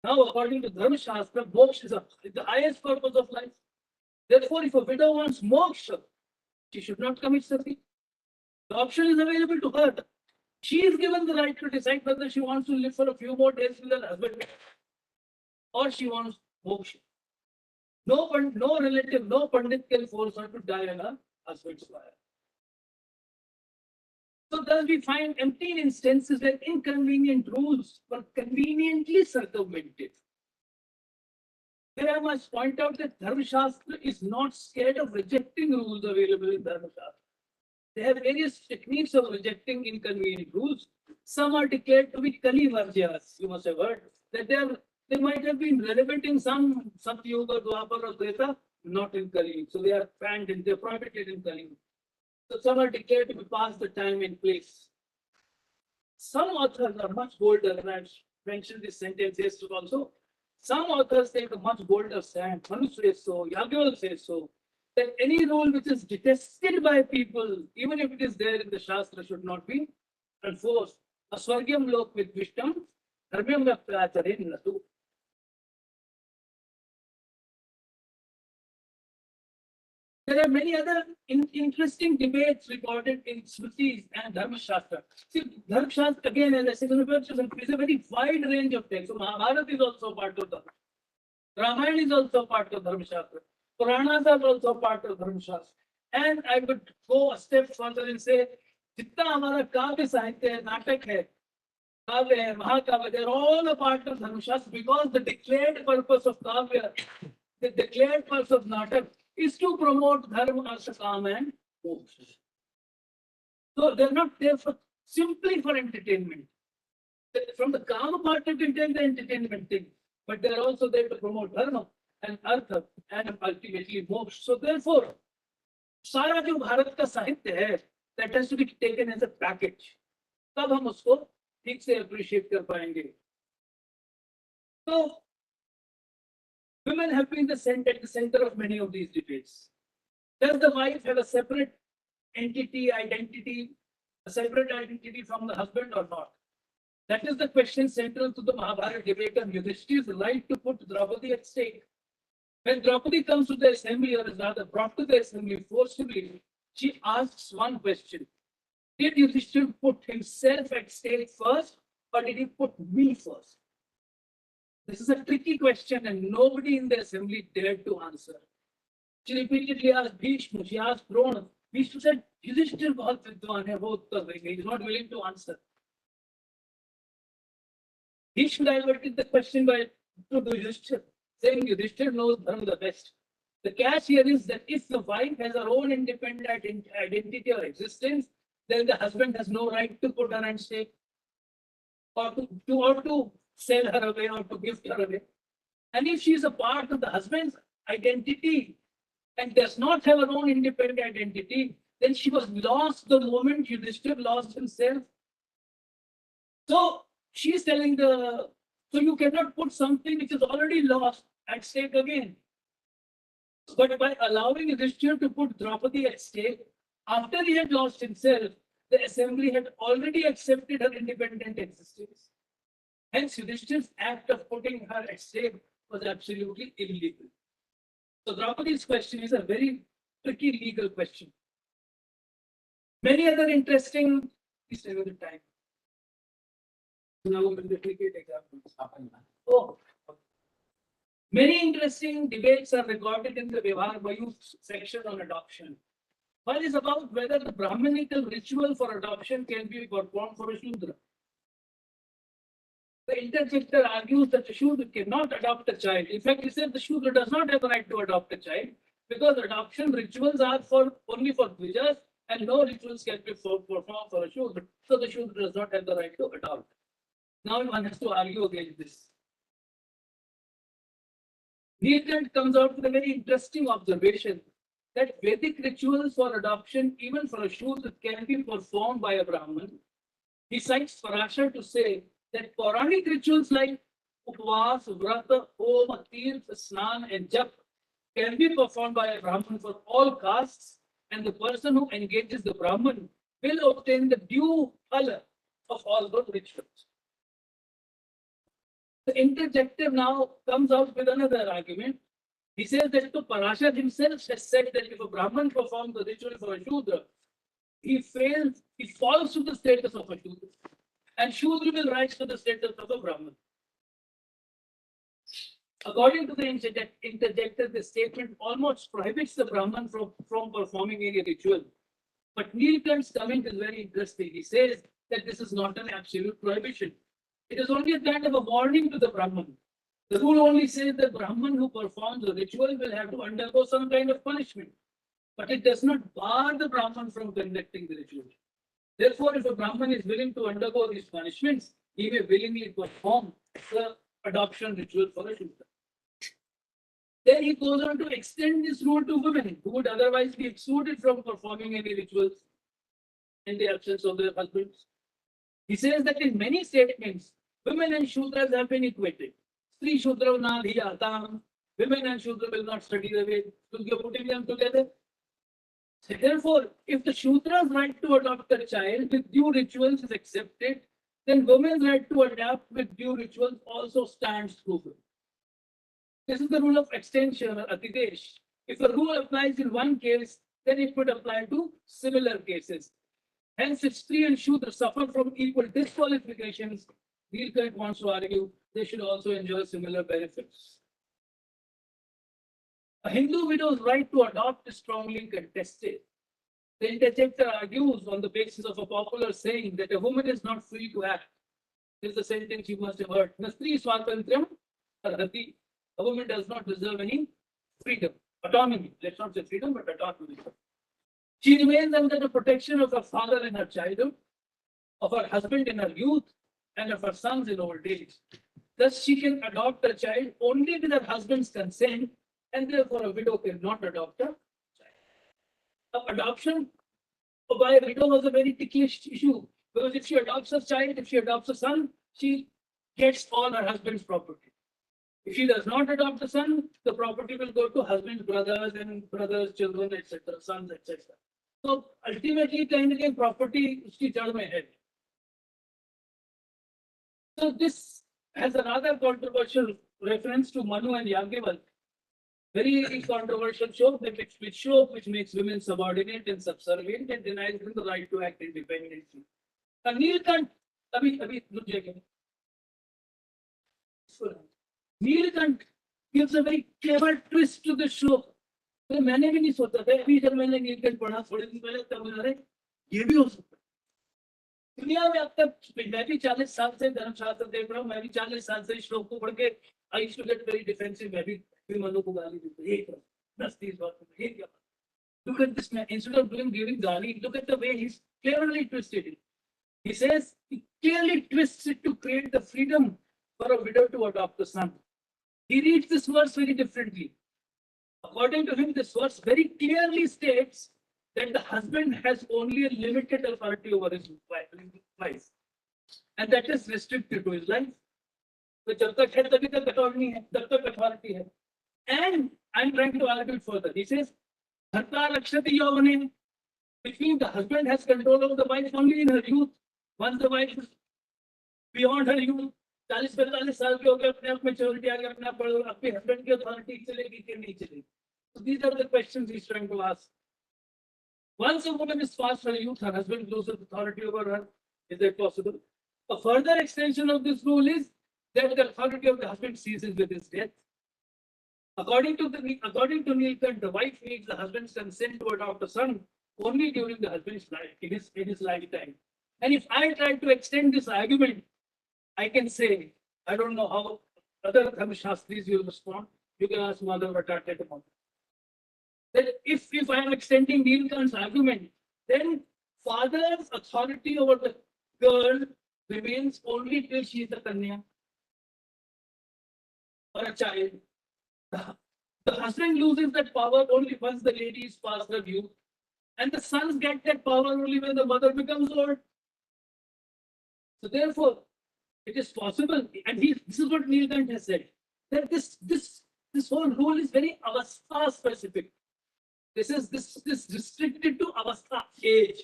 Now, according to Dharma Shastra, moksha is the highest purpose of life. Therefore, if a widow wants moksha, she should not commit sati. The option is available to her. She is given the right to decide whether she wants to live for a few more days with her husband or she wants moksha. No relative, no pandit can force her to die on her husband's fire. So thus we find empty instances where inconvenient rules were conveniently circumvented. Here I must point out that Dharma Shastra is not scared of rejecting rules available in Dharma Shastra. They have various techniques of rejecting inconvenient rules. Some are declared to be Kali Varjyas. You must have heard that they might have been relevant in some Satyuga, Dwapar, or Treta, not in Kali. So they are banned and they are prohibited in Kali. So some are declared to be past the time and place. Some authors are much bolder, and I've mentioned this sentence yesterday also. Some authors take a much bolder stand. Manu says so, Yajnavalkya says so, that any rule which is detested by people, even if it is there in the Shastra, should not be enforced. Aswargyam lok with Vishtam, dharmyam vyacharin natu. There are many other interesting debates recorded in Smritis and Dharma Shastra. See, Dharma Shastra, again, as I said, is a very wide range of texts. So Mahabharata is also part of Dharma. Ramayana is also part of Dharma Shastra. Puranas are also part of Dharma Shastra. And I would go a step further and say, जितना हमारा काव्य साहित्य है, नाटक है, काव्य है, महाकाव्य, they're all a part of Dharma Shastra because the declared purpose of kavya, the declared purpose of natak is to promote dharma, artha, kama, and moksha. So they're not there for simply for entertainment. From the kama part, you can take the entertainment thing, but they're also there to promote dharma and artha and ultimately moksha. So therefore, सारा जो भारत का साहित्य है, that has to be taken as a package. तब हम उसको ठीक से appreciate कर पाएंगे. So women have been at the center of many of these debates. Does the wife have a separate identity, a separate identity from the husband or not? That is the question central to the Mahabharata debate on Yudhishthir's right to put Draupadi at stake. When Draupadi comes to the assembly, or is rather brought to the assembly forcibly, she asks one question. Did Yudhishthir put himself at stake first, or did he put me first? This is a tricky question, and nobody in the assembly dared to answer. She repeatedly asked Bhishma, she asked Drona. Bhishma said, Yudhishthir bahut vidwan hai, wo uttar denge. He is not willing to answer. Bhishma diverted the question to Yudhishthir, saying Yudhishthir knows Dharma the best. The catch here is that if the wife has her own independent identity or existence, then the husband has no right to put her at stake, or to sell her away, or to gift her away. And if she is a part of the husband's identity and does not have her own independent identity, then she was lost the moment Yudhishthir lost himself. So she's telling so you cannot put something which is already lost at stake again. But by allowing Yudhishthir to put Draupadi at stake, after he had lost himself, the assembly had already accepted her independent existence. Hence, Yudhishthir's act of putting her at stake was absolutely illegal. So Draupadi's question is a very tricky legal question. Many other interesting, please stay with the time. Now we'll take examples. Oh, many interesting debates are recorded in the Vyavhar Vayu section on adoption. One is about whether the Brahmanical ritual for adoption can be performed for a Shudra. The interjector argues that the Shudra cannot adopt a child. In fact, he said the Shudra does not have a right to adopt a child because adoption rituals are only for Dvijas and no rituals can be performed for a Shudra. So the Shudra does not have the right to adopt. Now one has to argue against this. Neelkant comes out with a very interesting observation that Vedic rituals for adoption, even for a Shudra, can be performed by a Brahman. He cites Parashar to say that Puranic rituals like Upvas, Vrata, Om, Tirth, Snan, and Jap can be performed by a Brahman for all castes, and the person who engages the Brahman will obtain the due phala of all those rituals. The interjector now comes out with another argument. He says that Parashar himself has said that if a Brahman performs the ritual for a Shudra, he falls to the status of a Shudra, and Shudra will rise to the status of a Brahman. According to the interjector, the statement almost prohibits the Brahman from performing any ritual. But Neelkant's comment is very interesting. He says that this is not an absolute prohibition. It is only a kind of a warning to the Brahman. The rule only says that Brahman who performs the ritual will have to undergo some kind of punishment. But it does not bar the Brahman from conducting the ritual. Therefore, if a Brahman is willing to undergo these punishments, he may willingly perform the adoption ritual for a Shudra. Then he goes on to extend this rule to women who would otherwise be excluded from performing any rituals in the absence of their husbands. He says that in many statements, women and Shudras have been equated. Stri Shudra na dhiyatam. Women and Shudra will not study the Ved. So you're putting them together. So therefore, if the Shudra's right to adopt a child with due rituals is accepted, then women's right to adopt with due rituals also stands true. This is the rule of extension or atidesh. If a rule applies in one case, then it would apply to similar cases. Hence, if Stri and Shudra suffer from equal disqualifications, Neelkant wants to argue they should also enjoy similar benefits. A Hindu widow's right to adopt is strongly contested. The interjector argues on the basis of a popular saying that a woman is not free to act. This is the sentence you must have heard. Nastri swatantriyam arhati. A woman does not deserve any freedom, autonomy. Let's not say freedom, but autonomy. She remains under the protection of her father in her childhood, of her husband in her youth, and of her sons in old age. Thus, she can adopt a child only with her husband's consent, and therefore a widow cannot adopt a child. Adoption Why widow was a very ticklish issue, because if she adopts a child, if she adopts a son, she gets all her husband's property. If she does not adopt a son, the property will go to husband's brothers and brothers' children, etc., sons, etc. So ultimately, कहीं ना कहीं property उसकी जड़ में है. So this has another controversial reference to Manu and Yagyaval. Very controversial show, which makes women subordinate and subservient and denies them the right to act independently. Neelkant, abhi रुक जाइए. Neelkant gives a very clever twist to the show. तो मैंने भी नहीं सोचा था, अभी जब मैंने नीलकंठ पढ़ा थोड़े दिन पहले तब मुझे अरे ये भी हो सकता है. दुनिया में अब तक मैं भी 40 साल से धर्मशास्त्र देख रहा हूँ, मैं भी 40 साल से श्लोक को पढ़ के I used to get very defensive. मैं भी मनु को गाली देता ये क्या 10-30 बार ये क्या. Look at this man, instead of giving gani, look at the way he's cleverly twisted it. He says he clearly twists it to create the freedom for a widow to adopt a son. He reads this verse very differently. According to him, this verse very clearly states that the husband has only a limited authority over his wife, and that is restricted to his life. So जब तक है तभी तक authority है, तब तक authority है. And I'm trying to argue it further. He says, "Dharta rakshati yavane," which means the husband has control over the wife only in her youth. Once the wife is beyond her youth, 40-45 साल के हो गए, अपने आप maturity आ गया, अपने आप बढ़ अपने हस्बैंड की अथॉरिटी चलेगी कि नहीं चलेगी. So these are the questions he's trying to ask. Once a woman is past her youth, her husband loses authority over her. Is that possible? A further extension of this rule is that the authority of the husband ceases with his death. According to Neelkant, the wife needs the husband's consent to adopt a son only during the husband's life, in his lifetime. And if I try to extend this argument, I can say, I don't know how other Dharmashastris will respond. You can ask Mother Vatate tomorrow. That if I am extending Neelkant's argument, then father's authority over the girl remains only till she is a kanya or a child. The husband loses that power only once the lady is past her youth, and the sons get that power only when the mother becomes old. So therefore, it is possible, and this is what Neelkant has said, that this whole rule is very avastha specific. This restricted to avastha age.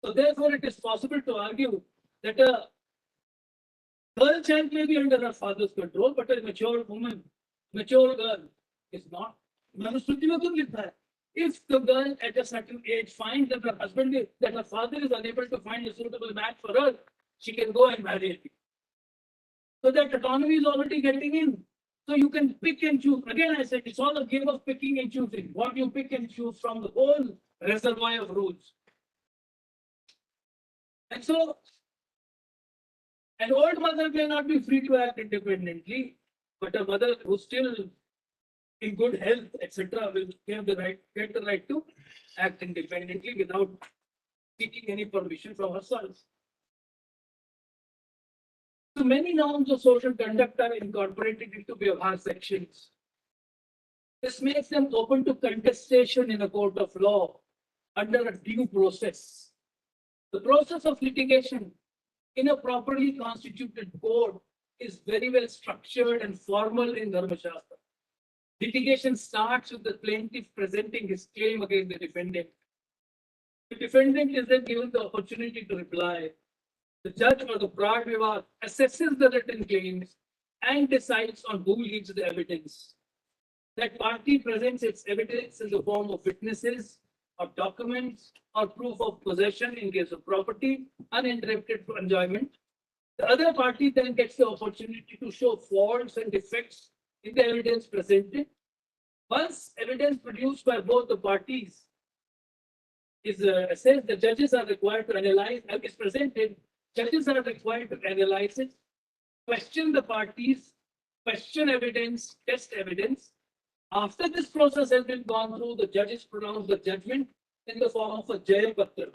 So therefore, it is possible to argue that a girl child may be under her father's control, but a mature woman, mature girl is not. Manusmriti mein khud likhta hai, if the girl at a certain age finds that her that her father is unable to find a suitable match for her, she can go and marry him. So that autonomy is already getting in. So you can pick and choose. Again, I said it's all a game of picking and choosing. What you pick and choose from the whole reservoir of rules. And so, an old mother may not be free to act independently, but a mother who's still in good health, etc., will get the right to act independently without seeking any permission from her sons. So many norms of social conduct are incorporated into Vyavhar sections. This makes them open to contestation in a court of law under a due process. The process of litigation in a properly constituted court is very well structured and formal in Dharmashastra. Litigation starts with the plaintiff presenting his claim against the defendant. The defendant is then given the opportunity to reply. The judge or the Prad Vivad assesses the written claims and decides on who leads the evidence. That party presents its evidence in the form of witnesses, or documents, or proof of possession in case of property, uninterrupted enjoyment. The other party then gets the opportunity to show faults and defects in the evidence presented. Once evidence produced by both the parties is assessed, the judges are required to analyze and is presented. Judges are required to analyze it, question the parties, question evidence, test evidence. After this process has been gone through, the judges pronounce the judgment in the form of a Jayapatra.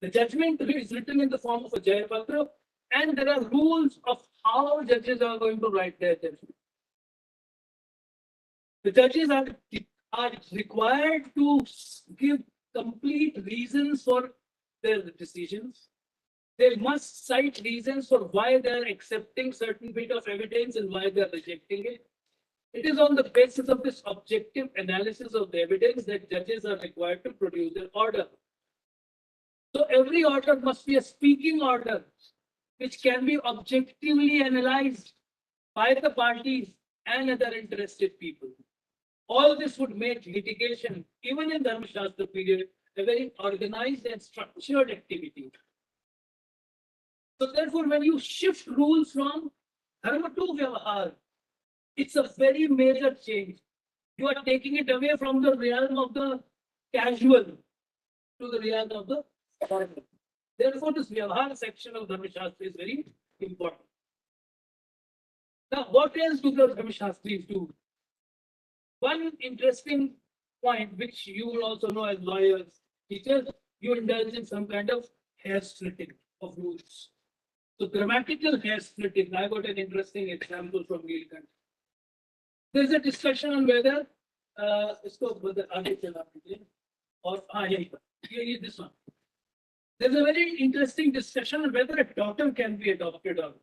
The judgment is written in the form of a Jayapatra, and there are rules of how judges are going to write their judgment. The judges are required to give complete reasons for their decisions. They must cite reasons for why they are accepting certain bit of evidence and why they are rejecting it. It is on the basis of this objective analysis of the evidence that judges are required to produce an order. So every order must be a speaking order, which can be objectively analyzed by the parties and other interested people. All this would make litigation, even in Dharma Shastra period, a very organized and structured activity. So therefore, when you shift rules from Dharma to Vyavahar, it's a very major change. You are taking it away from the realm of the casual to the realm of the formal. Therefore, this Vyavahar section of Dharma Shastra is very important. Now, what else do the Dharma Shastris do? One interesting point, which you will also know as lawyers, teachers, you indulge in some kind of hair splitting of rules. So grammatical hair splitting, I got an interesting example from Neelkanth. There's a discussion on whether इसको whether आगे चला दीजिए और यही पर ये this one. There's a very interesting discussion on whether a daughter can be adopted or not.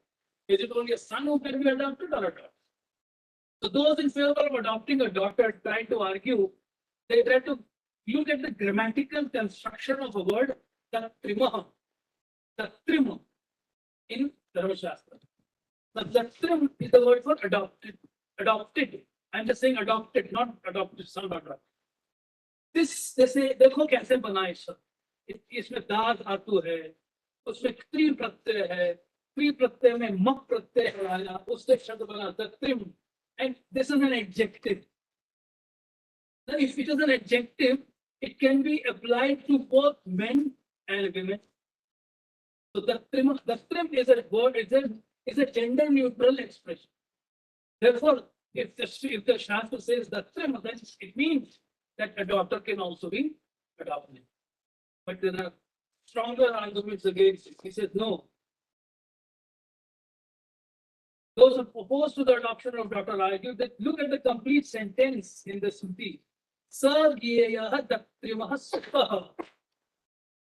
Is it only a son who can be adopted or a daughter? So those in favor of adopting a daughter try to argue, they try to look at the grammatical construction of a word, tatrimah, tatrim in Dharma Shastra. Now, tatrim is the word for adopted. Adopted. I'm just saying adopted, not adopted son or daughter. This, जैसे देखो कैसे बना है शब्द, इसमें दाग धातु है, उसमें क्री प्रत्यय है, क्री प्रत्यय में मक प्रत्यय आया, उससे शब्द बना तत्रिम. And this is an adjective. Now, if it is an adjective, it can be applied to both men and women. So the trim is a word, is a gender neutral expression. Therefore, if the Shastra says the trim, then it means that a daughter can also be adopted. But there are stronger arguments against it. He says no. Those opposed to the adoption of daughter argue that look at the complete sentence in the Sruti. Sa gyeyaha daktrimah sukha.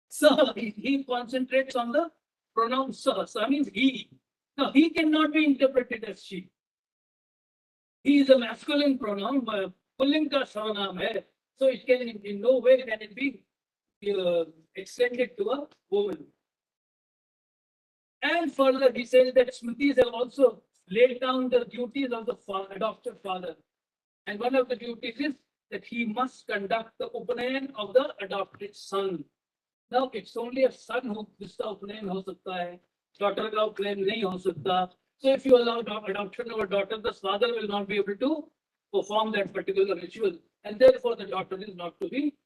Sa, he concentrates on the pronoun sa. Sa means he. Now, he cannot be interpreted as she. He is a masculine pronoun, pulling ka sarvanam hai. So it can in no way can it be extended to a woman. And further, he says that Smritis have also laid down the duties of the adopted father. And one of the duties is that he must conduct the Upanayan of the adopted son. Now, it's only a son who this Upanayan ho sakta hai. Daughter ka Upanayan nahi ho sakta. So if you allow adoption of a daughter, the father will not be able to perform that particular ritual. And therefore, the daughter is not to be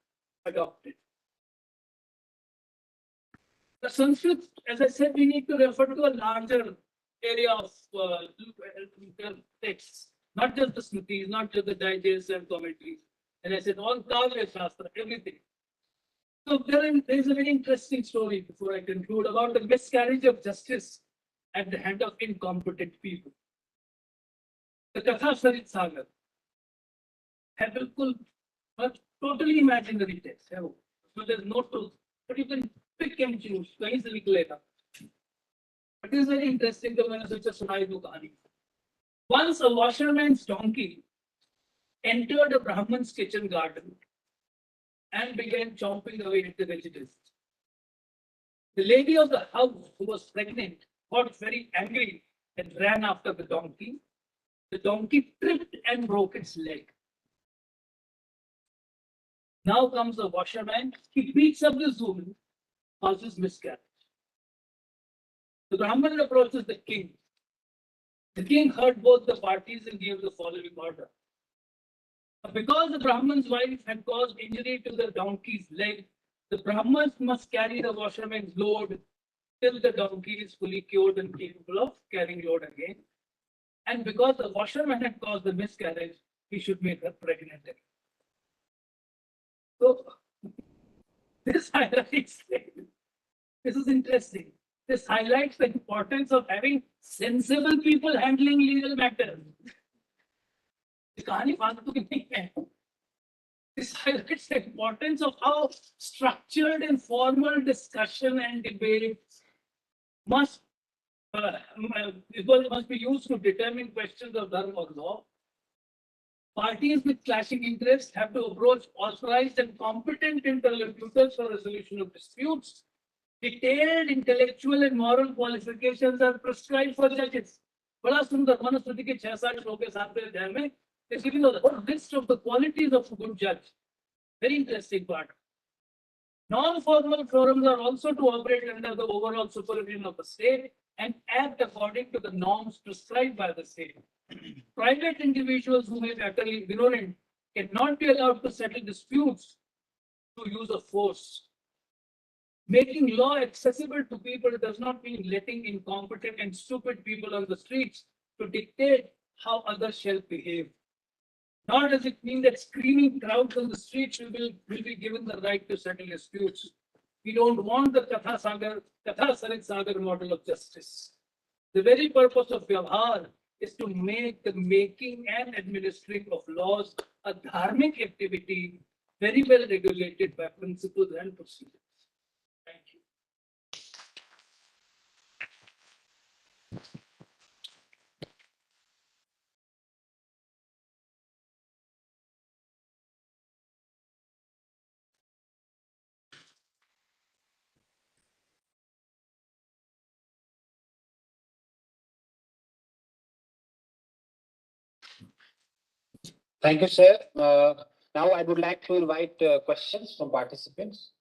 adopted. The Sanskrit, as I said, we need to refer to a larger area of texts, not just the Smritis, not just the digests and commentaries. And I said, all Kavya Shastra, everything. So there is a very interesting story before I conclude about the miscarriage of justice at the hand of incompetent people. The Katha Sarit Sagar है बिल्कुल totally imaginary text है वो, so there's no truth, but you can pick and choose, कहीं से निकलेगा. It is very interesting that मैंने सोचा सुनाई दूं कहानी. Once a washerman's donkey entered a Brahman's kitchen garden and began chomping away at the vegetables. The lady of the house, who was pregnant, got very angry and ran after the donkey. The donkey tripped and broke its leg. Now comes the washerman. He beats up this woman, causes miscarriage. The Brahman approaches the king. The king heard both the parties and gave the following order. Because the Brahman's wife had caused injury to the donkey's leg, the Brahmans must carry the washerman's load till the donkey is fully cured and capable of carrying load again. And because the washerman had caused the miscarriage, he should make her pregnant again. So this highlights, this is interesting. This highlights the importance of having sensible people handling legal matters. This This highlights the importance of how structured and formal discussion and debate must must be used to determine questions of dharma or law. Parties with clashing interests have to approach authorized and competent interlocutors for resolution of disputes. Detailed intellectual and moral qualifications are prescribed for judges. बड़ा सुंदर मनुस्मृति के 6-7 श्लोक के 7वें अध्याय में is giving a whole list of the qualities of a good judge. Very interesting part. Non-formal forums are also to operate under the overall supervision of the state and act according to the norms prescribed by the state. Private individuals who may be utterly ignorant cannot be allowed to settle disputes through use of force. Making law accessible to people does not mean letting incompetent and stupid people on the streets to dictate how others shall behave. Nor does it mean that screaming crowds on the streets will be given the right to settle disputes. We don't want the Katha Sarit Sagar model of justice. The very purpose of Vyavhar is to make the making and administering of laws a dharmic activity very well regulated by principles and procedures. Thank you. Thank you, sir. Now I would like to invite questions from participants.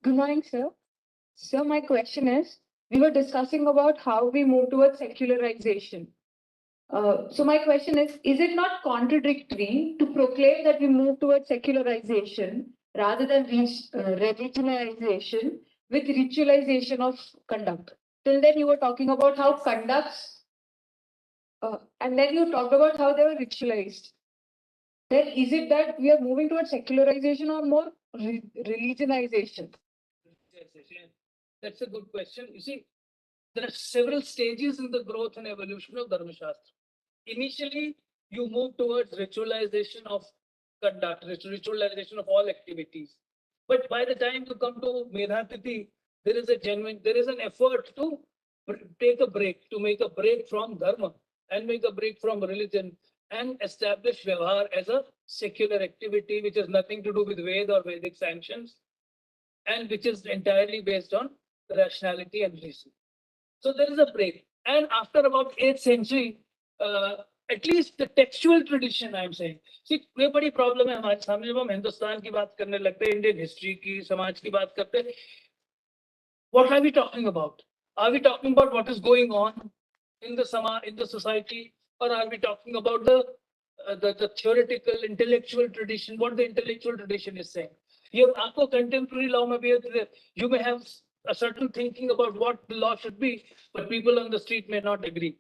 Good morning, sir. So my question is, we were discussing about how we move towards secularization. So my question is it not contradictory to proclaim that we move towards secularization rather than religionization with ritualization of conduct? Till then you were talking about how conducts, and then you talked about how they were ritualized. Then is it that we are moving towards secularization or more religionization? That's a good question. You see, there are several stages in the growth and evolution of Dharma Shastra. Initially, you move towards ritualization of conduct, ritualization of all activities. But by the time you come to Medhatiti, there is an effort to take a break, to make a break from Dharma and make a break from religion and establish Vyavhar as a secular activity which has nothing to do with Ved or Vedic sanctions and which is entirely based on rationality and reason. So there is a break. And after about 8th century, at least the textual tradition, I'm saying. See, ये बड़ी problem है हमारे सामने जब हम हिंदुस्तान की बात करने लगते हैं, Indian history की, समाज की बात करते हैं. What are we talking about? Are we talking about what is going on in the society, or are we talking about the theoretical intellectual tradition? What the intellectual tradition is saying? Here, आपको contemporary law में भी you may have a certain thinking about what the law should be, but people on the street may not agree.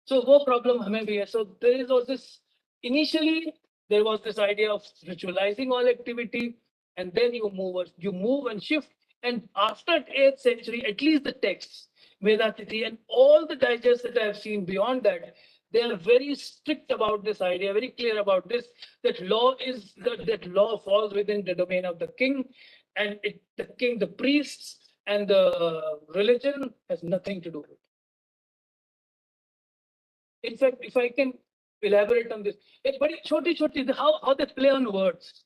So वो problem हमें भी है. So there was this, initially there was this idea of ritualizing all activity, and then you move and shift. And after 8th century, at least the texts, Vedatiti and all the digests that I have seen beyond that, they are very strict about this idea, very clear about this, that that law falls within the domain of the king, and the priests and the religion has nothing to do with it. In fact, if I can elaborate on this, it's very choti, how they play on words.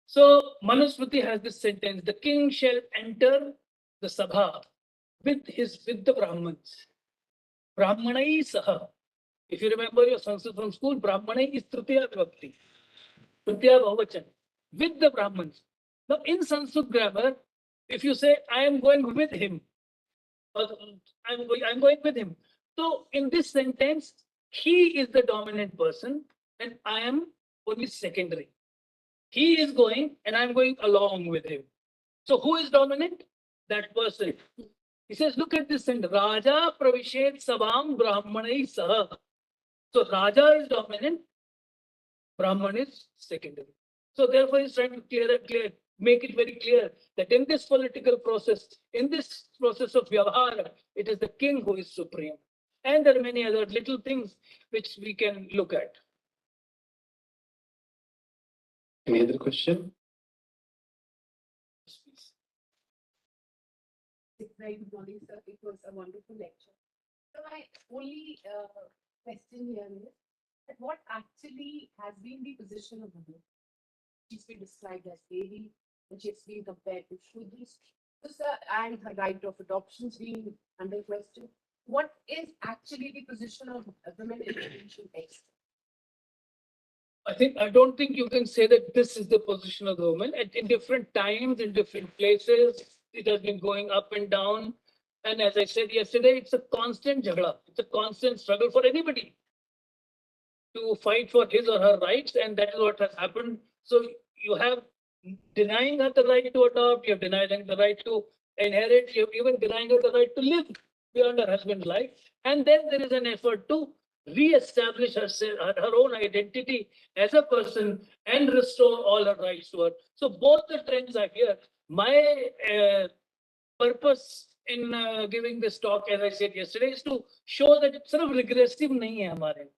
So Manusmriti has this sentence: the king shall enter the sabha with the Brahmins. Brahmanai saha. If you remember your Sanskrit from school, Brahmanai is Tritiya Vibhakti. Tritiya Bhavachan. With the Brahmins. Now in Sanskrit grammar, if you say I am going with him, or I'm going with him. So in this sentence, he is the dominant person and I am only secondary. He is going and I'm going along with him. So who is dominant? That person. He says, look at this sentence. Raja pravishet sabam brahmanai saha. So Raja is dominant, Brahman is secondary. So therefore he's trying to make it very clear that in this political process, in this process of Vyavhara, it is the king who is supreme. And there are many other little things which we can look at. Any other question? Very good morning, sir. It was a wonderful lecture. So my only question here is that what actually has been the position of women? She's been described as baby, and she's been compared to Shudris. So, sir, and her right of adoptions being under question. What is actually the position of women in the ancient text? I don't think you can say that this is the position of the woman. In different times, in different places, it has been going up and down. And as I said yesterday, it's a constant jagda. It's a constant struggle for anybody to fight for his or her rights, and that is what has happened. So you have denying her the right to adopt, you have denied her the right to inherit, you have even denying her the right to live beyond her husband's life. And then there is an effort to re-establish her own identity as a person and restore all her rights to her. So both the trends are here. My purpose in giving this talk, as I said yesterday, is to show that it's sort of regressive नहीं है हमारे,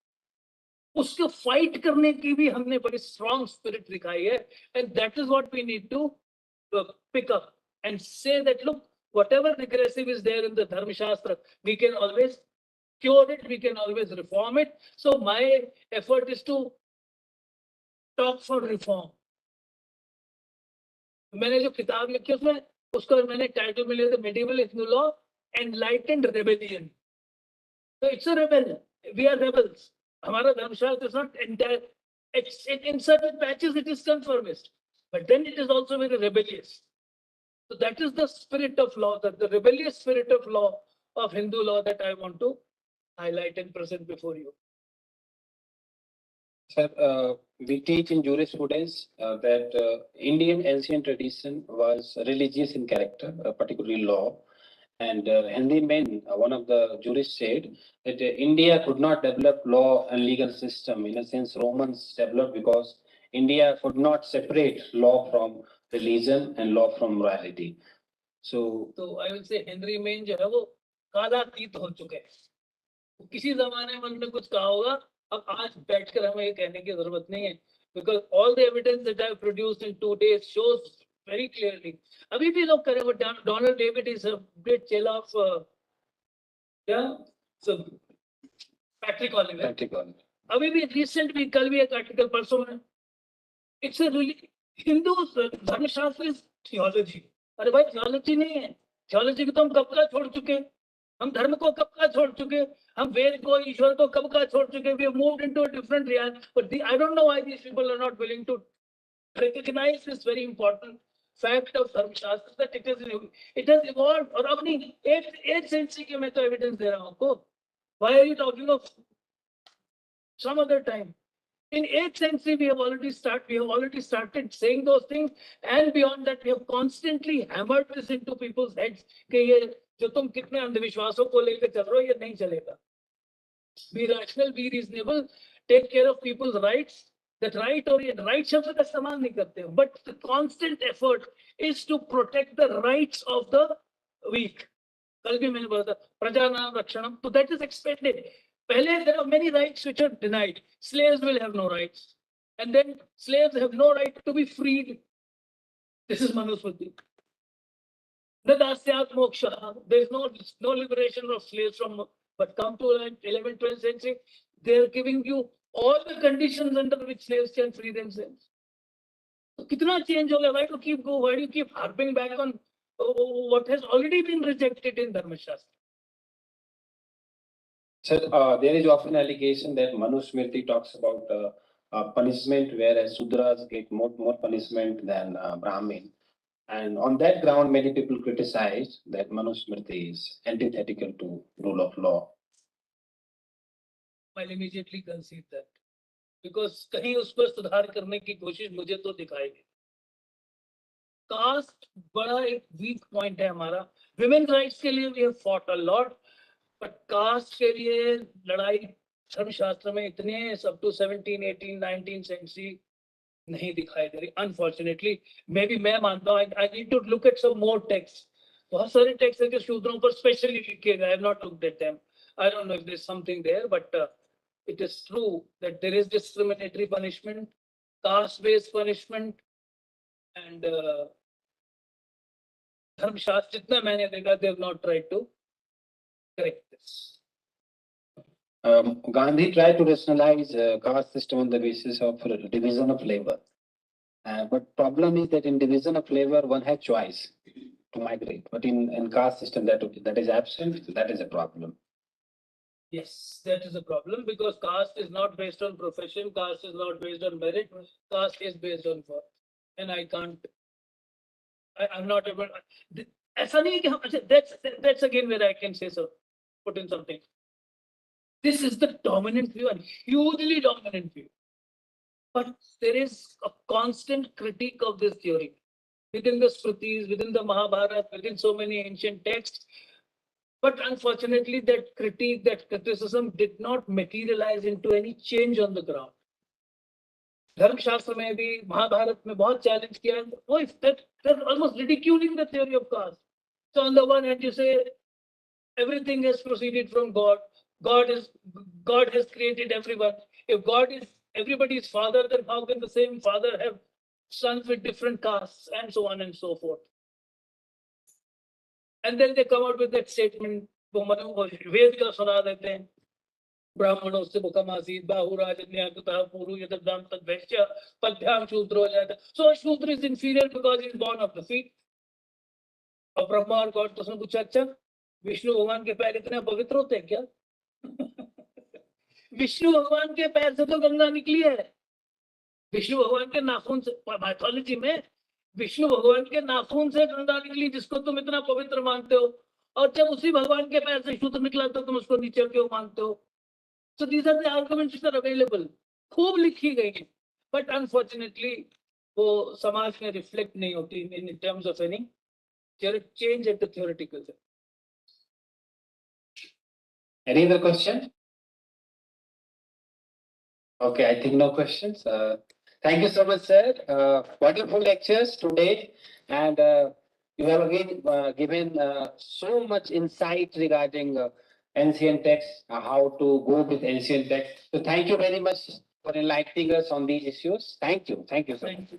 उसको fight करने की भी हमने बड़ी strong spirit दिखाई है, and that is what we need to pick up and say that look, whatever regressive is there in the Dharma Shastra, we can always cure it, we can always reform it. So my effort is to talk for reform. मैंने जो किताब लिखी है उसमें उसका मैंने title में लिया था medieval Hindu law, enlightened rebellion. So it's a rebellion. We are rebels. हमारा धर्मशास्त्र is not entire. In certain patches it is conformist, but then it is also very rebellious. So that is the spirit of law, the rebellious spirit of law of Hindu law that I want to highlight and present before you. Sir, we teach in jurisprudence that Indian ancient tradition was religious in character, particularly law. And Henry Main, one of the jurists, said that India could not develop law and legal system. In a sense, Romans developed because India could not separate law from religion and law from morality. So I will say Henry Main जो है वो कालातीत हो चुके हैं. किसी जमाने में उन्होंने कुछ कहा होगा, अब आज बैठकर हमें ये कहने की जरूरत नहीं है, because all the evidence that I have produced in 2 days shows very clearly. अभी भी लोग करें, वो Donald David is a great chela of so Patrick Oliver. Patrick Oliver. अभी भी recent भी कल भी एक आर्टिकल परसों में, it's a really Hindu धर्मशास्त्र is theology. अरे भाई theology नहीं है, theology को तो हम कब का छोड़ चुके, हम धर्म को कब का छोड़ चुके, हम वेद को ईश्वर को कब का छोड़ चुके. We have moved into a different reality. But I don't know why these people are not willing to recognize this very important fact of धर्मशास्त्र that it has evolved. और अपनी 8th century के मैं तो evidence दे रहा हूँ आपको. Why are you talking of some other time? In 8th century, we have already started saying those things, and beyond that, we have constantly hammered this into people's heads कि ये जो तुम कितने अंधविश्वासों को लेकर चल रहे हो, ये नहीं चलेगा. Be rational, be reasonable, take care of people's rights. That right or right शब्द का इस्तेमाल नहीं करते हो, but the constant effort is to protect the rights of the weak. कल भी मैंने बोला था प्रजानाम रक्षणम, so that is expected. पहले there are many rights which are denied. Slaves will have no rights, and then slaves have no right to be freed. This is Manusmriti. Nadasyat moksha. There is no liberation of slaves from. But come to 11th, 12th century, they are giving you all the conditions under which slaves can free themselves. So, कितना change हो गया? Why do you keep harping back on what has already been rejected in Dharma Shastra? Sir, there is often allegation that Manusmriti talks about punishment, whereas Sudras get more punishment than Brahmin. And on that ground, many people criticize that Manusmriti is antithetical to rule of law. I'll immediately concede that. Because कहीं उस पर सुधार करने की कोशिश मुझे तो दिखाई नहीं. Caste बड़ा एक weak point है हमारा. Women's rights के लिए we have fought a lot. But caste के लिए लड़ाई धर्मशास्त्र में इतने up to 17, 18, 19th century नहीं दिखाई दे रही. Unfortunately, maybe मैं मानता हूँ I need to look at some more texts. बहुत सारे texts हैं जो शूद्रों पर specially लिखे गए. I have not looked at them. I don't know if there's something there, but it is true that there is discriminatory punishment, caste-based punishment, and धर्मशास्त्र जितना मैंने देखा, they have not tried to correct this. Gandhi tried to rationalize caste system on the basis of division of labor. But problem is that in division of labor, one has choice to migrate. But in caste system, that is absent. That is a problem. Yes, that is a problem because caste is not based on profession, caste is not based on merit, caste is based on worth. And I can't, I'm not able, ऐसा नहीं है कि हम, that's again where I can say so, put in something. This is the dominant view and hugely dominant view. But there is a constant critique of this theory within the Smritis, within the Mahabharata, within so many ancient texts. But unfortunately, that critique, that criticism did not materialize into any change on the ground. धर्मशास्त्र में भी महाभारत में बहुत challenge किया वो they're almost ridiculing the theory of caste. So on the one hand you say everything has proceeded from God. God has created everyone. If God is everybody's father, then how can the same father have sons with different castes and so on and so forth? And then they come out with that statement, वेद का सुना देते हैं, ब्राह्मणों से मुखमासीत बाहुराजन्याकुतः पूर्व यदाम तद्वैश्य पद्भ्याम शूद्रो जाता. So a शूद्र is inferior because he is born of the feet. और ब्रह्मा और गॉड तो उसने पूछा, अच्छा विष्णु भगवान के पैर इतने पवित्र होते हैं क्या? विष्णु भगवान के पैर से तो गंगा निकली है. विष्णु भगवान के नाखून से, माइथोलॉजी में विष्णु भगवान के नाखून से गंगा निकली जिसको तुम इतना पवित्र मानते हो, और जब उसी भगवान के पैर से शूद्र निकला तो तुम उसको नीचे क्यों मानते हो? So these are the arguments which are available. खूब लिखी गई है, but unfortunately वो समाज में reflect नहीं होती in terms of any change at the theoretical level. Any other question? Okay, I think no questions. Thank you so much, sir. Wonderful lectures today, and you have again given so much insight regarding ancient texts, how to go with ancient texts. So thank you very much for enlightening us on these issues. Thank you. Thank you, sir. Thank you.